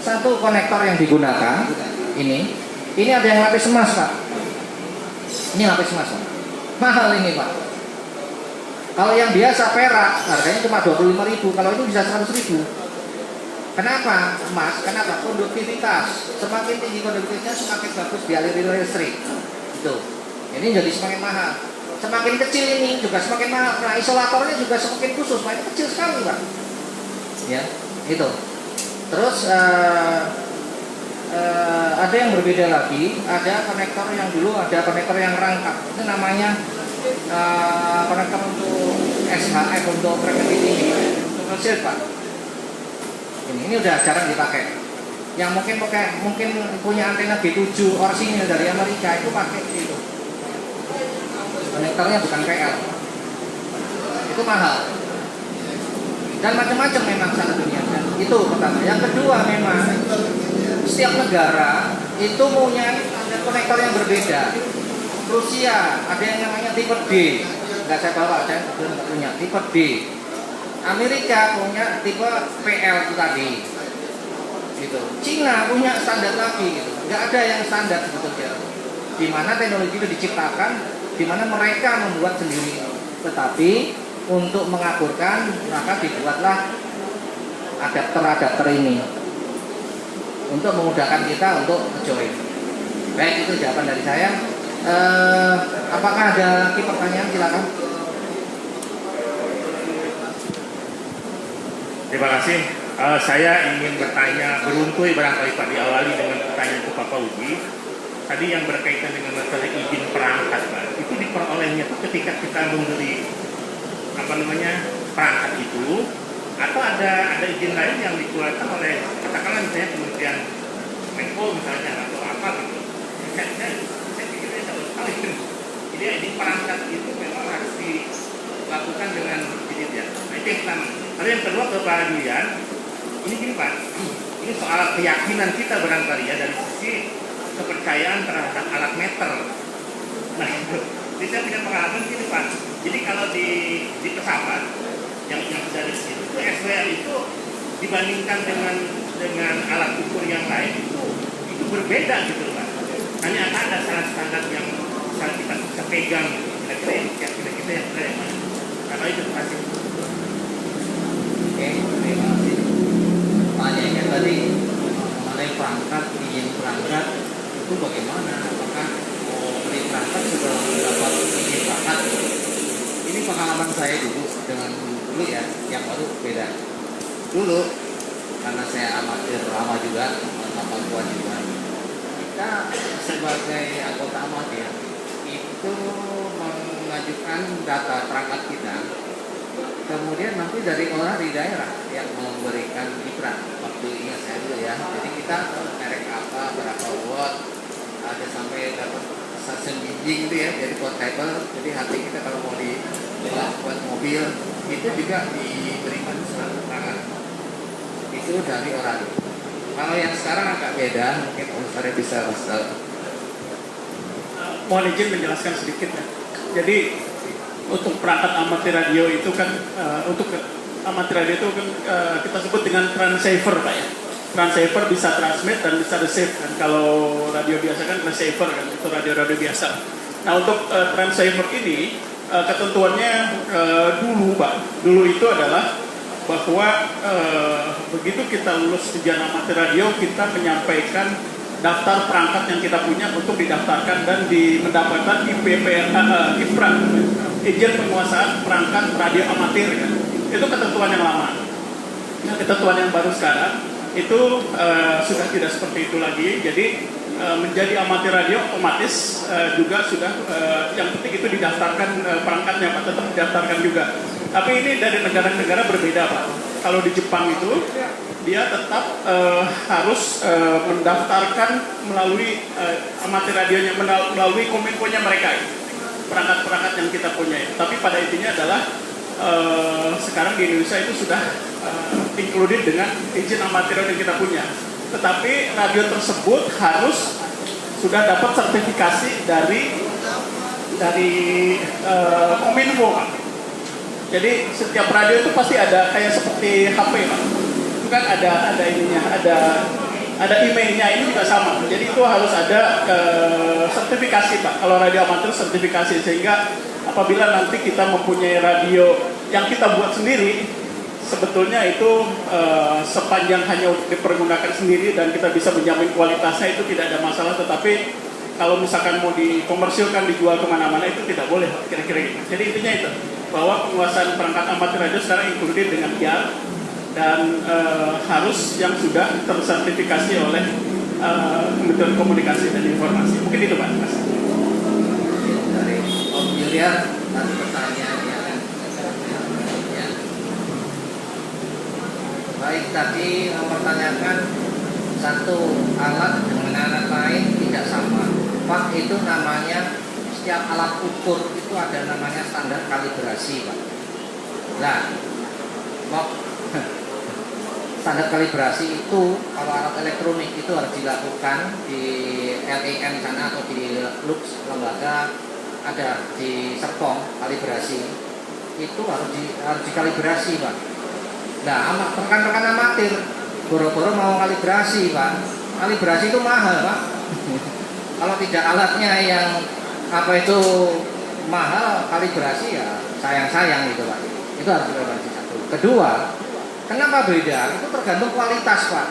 Satu konektor yang digunakan, ini ada yang lapis emas Pak. Ini lapis emas Pak. Mahal ini Pak. Kalau yang biasa perak harganya cuma 25.000, kalau itu bisa 100.000. Kenapa emas? Kenapa? Konduktivitas. Semakin tinggi konduktivitasnya semakin bagus dialiri listrik. Itu. Ini jadi semakin mahal. Semakin kecil ini juga semakin mahal. Nah, isolatornya juga semakin khusus. Nah, ini kecil sekali Pak. Ya, itu. Terus ada yang berbeda lagi, ada konektor yang dulu ada konektor yang rangkap, itu namanya konektor untuk SHF untuk frekuensi tinggi, untuk nge-shield Pak. Ini udah jarang dipakai. Yang mungkin punya antena B7 orisinil dari Amerika itu pakai itu. Konektornya bukan PL, itu mahal. Dan macam-macam memang sana dunia. Itu pertama. Yang kedua memang setiap negara itu punya standar konektor yang berbeda. Rusia ada yang namanya tipe D, nggak saya bawa, saya belum punya tipe D. Amerika punya tipe PL itu tadi, gitu. Cina punya standar lagi, gitu. Nggak ada yang standar sebetulnya. Di mana teknologi itu diciptakan, di mana mereka membuat sendiri. Tetapi untuk mengaburkan maka dibuatlah adapter ini untuk memudahkan kita untuk join. Baik, itu jawaban dari saya. Apakah ada lagi pertanyaan? Silakan. Terima kasih. Saya ingin bertanya, beruntui barangkali Pak, diawali dengan pertanyaan ke Bapak Uji. Tadi yang berkaitan dengan masalah izin perangkat, Pak. Itu diperolehnya itu ketika kita membeli perangkat itu, atau ada izin lain yang dikeluarkan oleh katakanlah misalnya Kementerian Menko misalnya atau apa gitu. Saya pikirnya jauh sekali. Jadi izin perangkat itu memang harus dilakukan dengan izin ya. Nah itu yang pertama. Lalu yang kedua ke Pak Julian, ini gini Pak, ini soal keyakinan kita barangkali ya dari sisi kepercayaan terhadap alat meter. Nah itu, jadi saya punya pengalaman gini Pak. Jadi kalau di pesawat dibandingkan dengan alat ukur yang lain itu berbeda gitu Pak. Hanya ada standar yang bisa kita bisa pegang gitu. Kira-kira yang benar yang mana? Karena itu pasti. Oke, terima kasih. Pertanyaannya tadi mengenai perangkat, izin perangkat itu bagaimana? Apakah beli perangkat sudah mendapat izin perangkat? Ini pengalaman saya dulu dengan dulu ya, yang baru beda. Dulu karena saya amatir lama juga, amatir tua juga. Kita sebagai anggota amatir itu mengajukan data perangkat kita. Kemudian nanti dari orang di daerah yang memberikan ikrar. Waktu ingat saya dulu ya. Jadi kita merek apa, berapa watt, ada sampai dapat stasiun jinjing itu ya, jadi portable. Jadi hati kita kalau mau buat mobil itu juga diberikan surat keterangan. Itu dari orang. Kalau yang sekarang agak beda, mungkin Om Sarif bisa kasih. Mohon izin menjelaskan sedikit ya. Jadi untuk perangkat amatir radio itu kan untuk amatir radio itu kan kita sebut dengan transceiver Pak ya. Transceiver bisa transmit dan bisa receive kan. Kalau radio biasa kan receiver kan, itu radio biasa. Nah untuk transceiver ini ketentuannya dulu Pak, dulu itu adalah bahwa begitu kita lulus ujian amatir radio kita menyampaikan daftar perangkat yang kita punya untuk didaftarkan dan mendapatkan IPRA, izin penguasaan perangkat radio amatir kan. Itu ketentuan yang lama. Nah, ketentuan yang baru sekarang itu sudah tidak seperti itu lagi. Jadi menjadi amatir radio otomatis juga sudah yang penting itu didaftarkan perangkatnya Pak, tetap didaftarkan juga. Tapi ini dari negara-negara berbeda Pak. Kalau di Jepang itu dia tetap harus mendaftarkan melalui amatir radionya, melalui kominfonya mereka, perangkat-perangkat yang kita punya. Tapi pada intinya adalah sekarang di Indonesia itu sudah included dengan izin amatir radio yang kita punya. Tetapi radio tersebut harus sudah dapat sertifikasi dari kominfo Pak. Jadi setiap radio itu pasti ada kayak seperti HP Pak. Kan ada ininya, ada emailnya, ini juga sama. Jadi itu harus ada sertifikasi Pak. Kalau radio amatir sertifikasi, sehingga apabila nanti kita mempunyai radio yang kita buat sendiri, sebetulnya itu sepanjang hanya untuk dipergunakan sendiri dan kita bisa menjamin kualitasnya itu tidak ada masalah. Tetapi kalau misalkan mau dikomersilkan, dijual kemana-mana itu tidak boleh kira-kira gitu. Jadi intinya itu bahwa penguasaan perangkat amatir radio sekarang included dengan IAR dan harus yang sudah tersertifikasi oleh Kementerian Komunikasi dan Informasi. Mungkin itu Pak. Mas. Dari Om Julian, nanti pertanyaannya. Ya. Baik, tadi mempertanyakan satu alat dengan alat lain tidak sama. Pak, itu namanya setiap alat ukur itu ada namanya standar kalibrasi Pak. Nah, standar kalibrasi itu kalau alat elektronik itu harus dilakukan di LEN sana atau di Lux lembaga ada di Serpong kalibrasi itu harus dikalibrasi Pak. Nah, rekan-rekan amatir boro-boro mau kalibrasi Pak, kalibrasi itu mahal Pak. Kalau tidak alatnya yang mahal, kalibrasi ya sayang gitu Pak. Itu harus dikalibrasi satu. Kedua, kenapa beda? Itu tergantung kualitas Pak.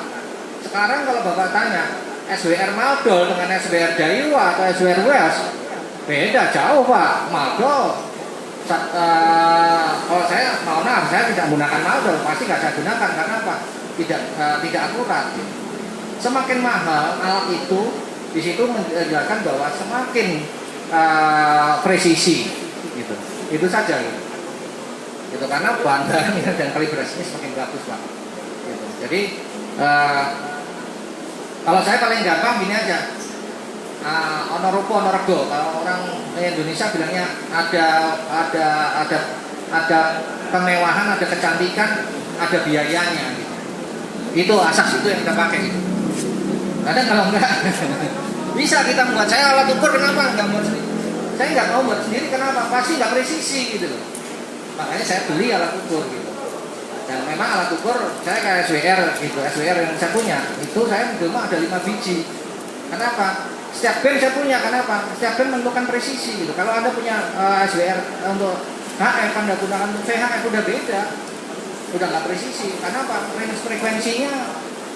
Sekarang kalau Bapak tanya SWR Maldol dengan SWR Daiwa atau SWR West, beda jauh Pak. Maldol, kalau saya tidak menggunakan Maldol, pasti nggak saya gunakan karena apa? Tidak akurat. Semakin mahal alat itu, di situ menjelaskan bahwa semakin presisi, gitu. Itu saja. Gitu, karena bahan-bahannya dan kalibrasinya semakin bagus Pak. Gitu. Jadi kalau saya paling gampang gini aja, ono rupo ono rego. Kalau orang Indonesia bilangnya ada kemewahan, ada kecantikan, ada biayanya. Gitu. Itu asas itu yang kita pakai. Gitu. Kadang kalau enggak bisa kita membuat, saya alat ukur kenapa enggak buat sendiri? Saya nggak mau buat sendiri kenapa? Pasti nggak presisi gitu loh. Makanya saya beli alat ukur gitu. Dan memang alat ukur saya kayak SWR gitu, SWR yang saya punya itu saya di rumah ada 5 biji. Kenapa? Setiap band saya punya, kenapa? Setiap band menentukan presisi gitu. Kalau Anda punya SWR untuk HF, Anda gunakan untuk VHF udah beda, udah nggak presisi. Kenapa? Range frekuensinya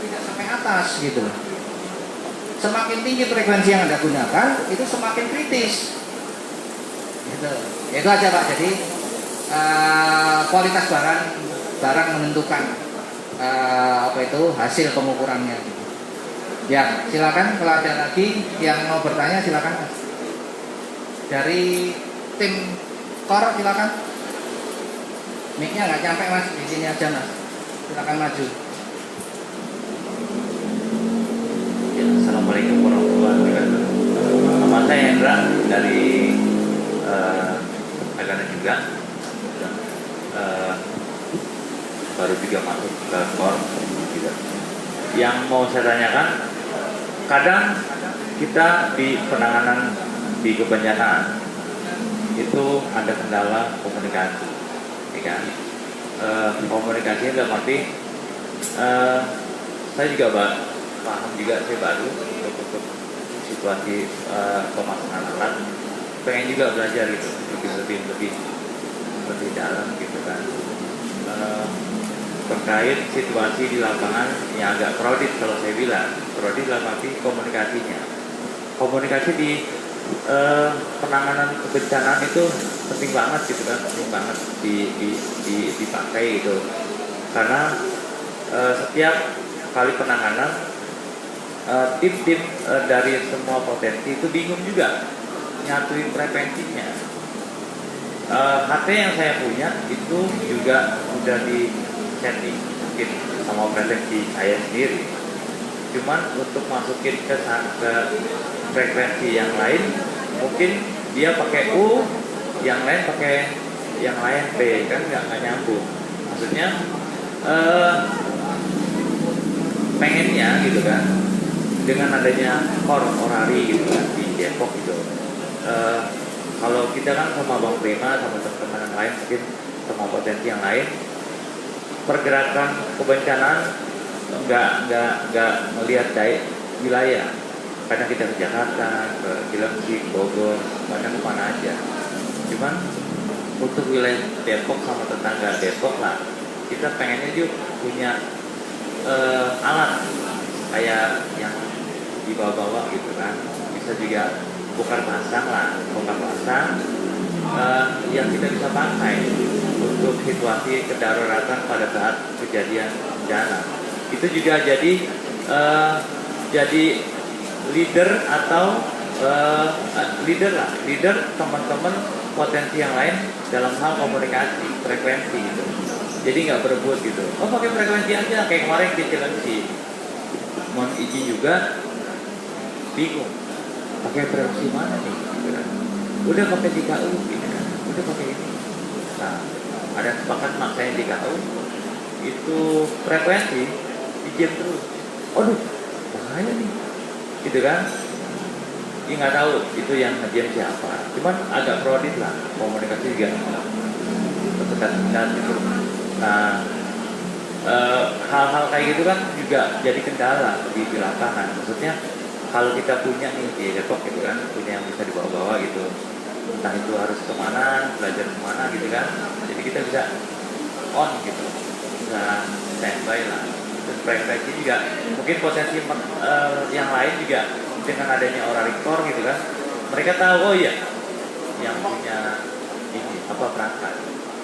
tidak sampai atas gitu. Semakin tinggi frekuensi yang Anda gunakan, itu semakin kritis. Gitu. Itu aja Pak. Jadi kualitas barang menentukan hasil pengukurannya. Ya, silakan kalau ada lagi yang mau bertanya silakan. Dari tim Kor silakan. Mic-nya nggak nyampe Mas, di sini aja Mas. Silakan maju. Ya, Assalamualaikum warahmatullahi wabarakatuh. Nama saya Hendra dari Tagana juga. Baru juga masuk ke Kor. Yang mau saya tanyakan, kadang kita di penanganan di kebencanaan itu ada kendala komunikasi, ya kan? Komunikasi dalam arti saya juga paham juga, saya baru untuk situasi pemasangan alat, pengen juga belajar gitu, lebih dalam gitu kan. Terkait situasi di lapangan yang agak crowded, kalau saya bilang crowded dalam arti komunikasi di penanganan kebencanaan itu penting banget gitu kan, penting banget dipakai gitu, karena setiap kali penanganan tim-tim dari semua potensi itu bingung juga nyatuin frekuensinya. HT yang saya punya itu juga udah di setting mungkin sama frekuensi saya sendiri, cuman untuk masukin ke frekuensi yang lain mungkin dia pakai U, yang lain pakai yang lain B, kan nggak nyambung. Maksudnya pengennya gitu kan, dengan adanya orari gitu kan di Depok gitu, kalau kita kan sama Bang Prima sama teman-teman yang lain, mungkin sama potensi yang lain, pergerakan kebencanaan nggak melihat wilayah. Kadang kita ke Jakarta, ke Cilengsi, Bogor, kadang kemana aja. Cuman untuk wilayah Depok sama tetangga Depok lah, kita pengennya juga punya alat kayak yang dibawa-bawa gitu kan. Bisa juga bongkar pasang yang kita bisa pakai untuk situasi kedaruratan pada saat kejadian bencana. Itu juga jadi leader atau leader teman-teman potensi yang lain dalam hal komunikasi frekuensi gitu. Jadi nggak berebut gitu. Oh pakai frekuensi aja kayak kemarin di Cilengsi. Mohon izin juga bingung. Pakai frekuensi mana nih? Gitu kan. Udah pakai DKU gitu kan. Udah pakai ini. Nah, ada sepakat makanya DKU itu frekuensi izin terus. Aduh, bahaya nih. Gitu kan? Ya nggak tahu itu yang ngejem siapa. Cuman agak crowded lah, komunikasi juga dekat-dekat gitu. Nah, hal-hal kayak gitu kan juga jadi kendala di lapangan. Maksudnya kalau kita punya nih di Depok gitu kan, punya yang bisa dibawa-bawa gitu, entah itu harus kemana, belajar kemana gitu kan, jadi kita bisa on gitu, bisa standby lah. Terus frekuensi juga, mungkin potensi yang lain juga dengan adanya orarikor gitu kan, mereka tahu oh iya yang punya ini apa perangkat,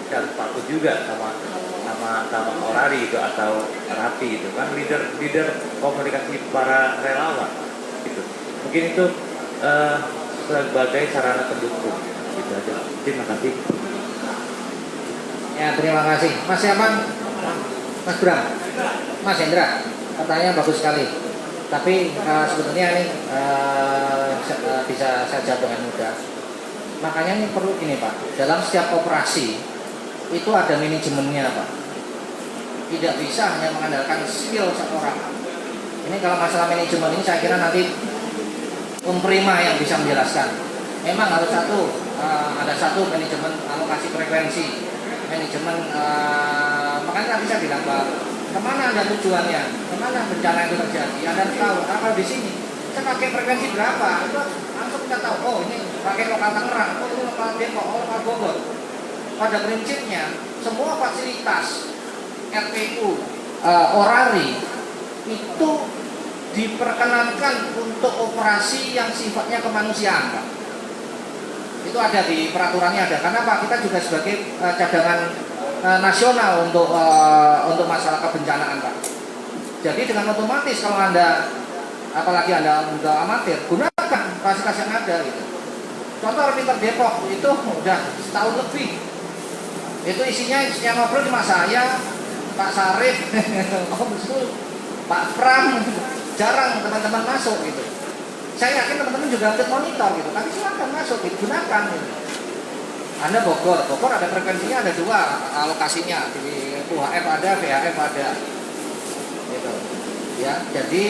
kita harus patuh juga sama orari gitu atau rapi gitu kan, leader komunikasi para relawan gitu. Mungkin itu sebagai sarana pendukung gitu aja. Terima kasih. Ya terima kasih. Mas Yaman, Mas Bram, Mas Hendra, pertanyaan bagus sekali. Tapi sebetulnya ini bisa saja dengan mudah. Makanya ini perlu ini Pak. Dalam setiap operasi itu ada manajemennya Pak. Tidak bisa hanya mengandalkan skill seorang. Ini kalau masalah manajemen ini saya kira nanti Prima yang bisa menjelaskan. Memang harus ada satu manajemen alokasi frekuensi, manajemen makanya tadi saya bilang, Pak, kemana Anda tujuannya? Kemana bencana itu terjadi? Anda tahu, kalau di sini saya pakai frekuensi berapa? Itu langsung kita tahu, oh ini pakai lokal Tangerang, oh ini lokal Depok, oh lokal Bogor. Pada prinsipnya, semua fasilitas RPU, orari itu diperkenankan untuk operasi yang sifatnya kemanusiaan, Pak. Itu ada di peraturannya ada. Karena Pak, kita juga sebagai cadangan nasional untuk masalah kebencanaan, Pak. Jadi dengan otomatis kalau Anda, apalagi Anda udah amatir, gunakan fasilitas yang ada gitu. Contoh Repeater Depok itu udah setahun lebih. Itu isinya ngobrol cuma saya, Pak Sarif, Om Sul, Pak Pram, jarang teman-teman masuk gitu. Saya yakin teman-teman juga ikut monitor gitu, tapi silakan masuk, gitu, gunakan gitu. Anda Bogor ada frekuensinya ada 2 alokasinya, di UHF ada, VHF ada, gitu. Ya, jadi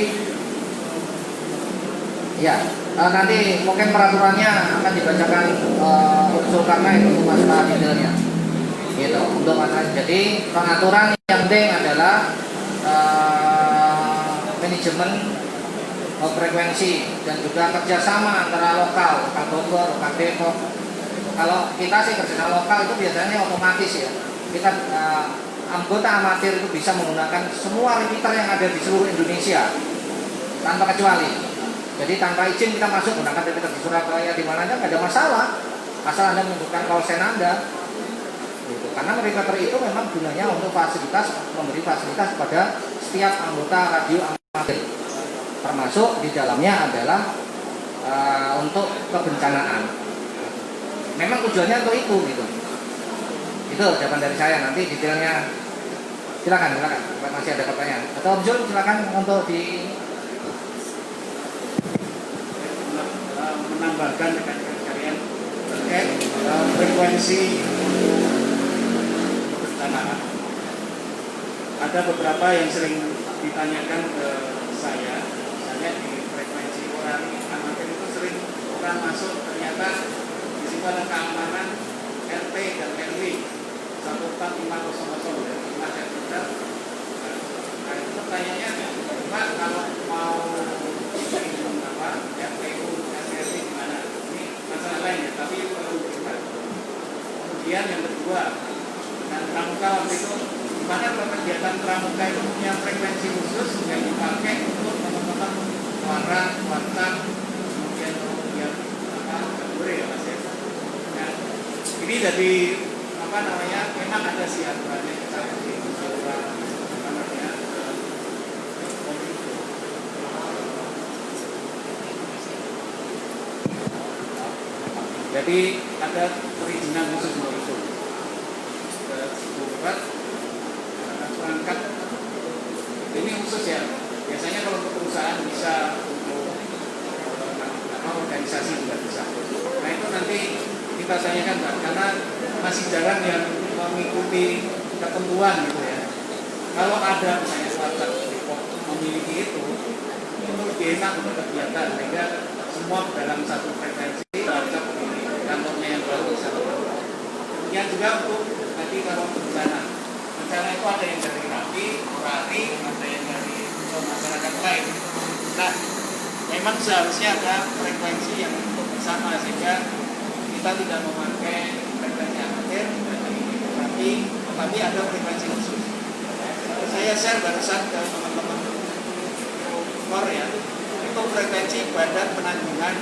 ya nanti mungkin peraturannya akan dibacakan usul karena itu masalah detailnya, gitu. Untuk masalah, jadi pengaturan yang penting adalah manajemen frekuensi dan juga kerjasama antara lokal Bogor, lokal Depok. Kalau kita sih kerjasama lokal itu biasanya otomatis ya. Kita anggota amatir itu bisa menggunakan semua repeater yang ada di seluruh Indonesia tanpa kecuali. Jadi tanpa izin kita masuk gunakan repeater di Surabaya di mana aja nggak ada masalah, asal Anda menunjukkan call sign Anda. Gitu. Karena repeater itu memang gunanya untuk memberi fasilitas kepada setiap anggota radio amatir. Termasuk di dalamnya adalah untuk kebencanaan. Memang tujuannya untuk itu gitu. Itu jawaban dari saya. Nanti detailnya silakan. Masih ada pertanyaan. Atau Om Jul silakan untuk di menambahkan rekan-rekan sekalian terkait frekuensi kebencanaan. Ada beberapa yang sering ditanyakan ke saya, misalnya di frekuensi orari amatir itu sering orang masuk ternyata di situ ada keamanan RT dan RW 14500 dari 5 cm. Nah itu pertanyaannya, Pak, kalau mau RPU, SRW gimana? Ini masalah lain ya, tapi perlu dilihat. Kemudian yang kedua, dan pramuka waktu itu, dimana kalau kegiatan pramuka itu punya frekuensi khusus yang dipakai untuk teman-teman suara, WhatsApp, kemudian kabur ya Mas ya. Nah, ini jadi memang ada sih aturannya kita di jadi ada perizinan khusus untuk itu. Surat perangkat ini khusus ya. Biasanya kalau untuk perusahaan bisa, untuk organisasi juga bisa. Nah itu nanti kita tanyakan Pak, karena masih jarang yang mengikuti ketentuan gitu ya. Kalau ada misalnya startup memiliki itu lebih enak untuk kegiatan, sehingga semua dalam satu frekuensi. Kantornya yang baru satu. Kemudian juga untuk nanti kalau bencana itu ada yang dari Rapi, Orari, ada yang dari masyarakat lain. Nah, memang seharusnya ada frekuensi yang sama sehingga kita tidak memakai frekuensi amatir tapi ada frekuensi khusus. Saya share barusan ke teman-teman Korea itu frekuensi Badan Penanggulangan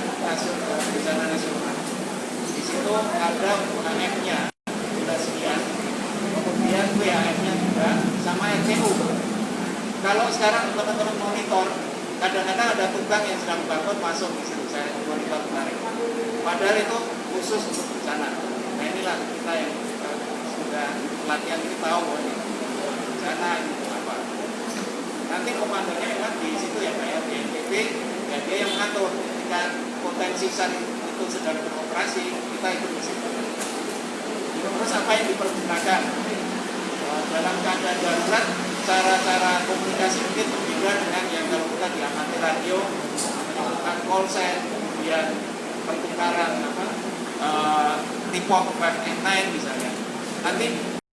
Bencana Nasional. Di situ ada AM-nya kita sekian, kemudian WAM-nya juga, sama RCU. Kalau sekarang teman-teman monitor, kadang-kadang ada tukang yang sedang bangun masuk di situ, saya monitor kemarin. Padahal itu khusus untuk bencana. Nah inilah kita yang sudah latihan ini tahu ini bencana itu apa. Nanti komandonya memang di situ ya kayak BNPB, ya dia yang mengatur ketika potensi SAR itu sedang beroperasi, kita ikut di situ. Terus apa yang dipergunakan dalam keadaan darurat, cara-cara komunikasi mungkin berbeda dengan yang kalau kita diamati radio, melakukan call sign, kemudian pertukaran tipok 5 and 9 misalnya. Nanti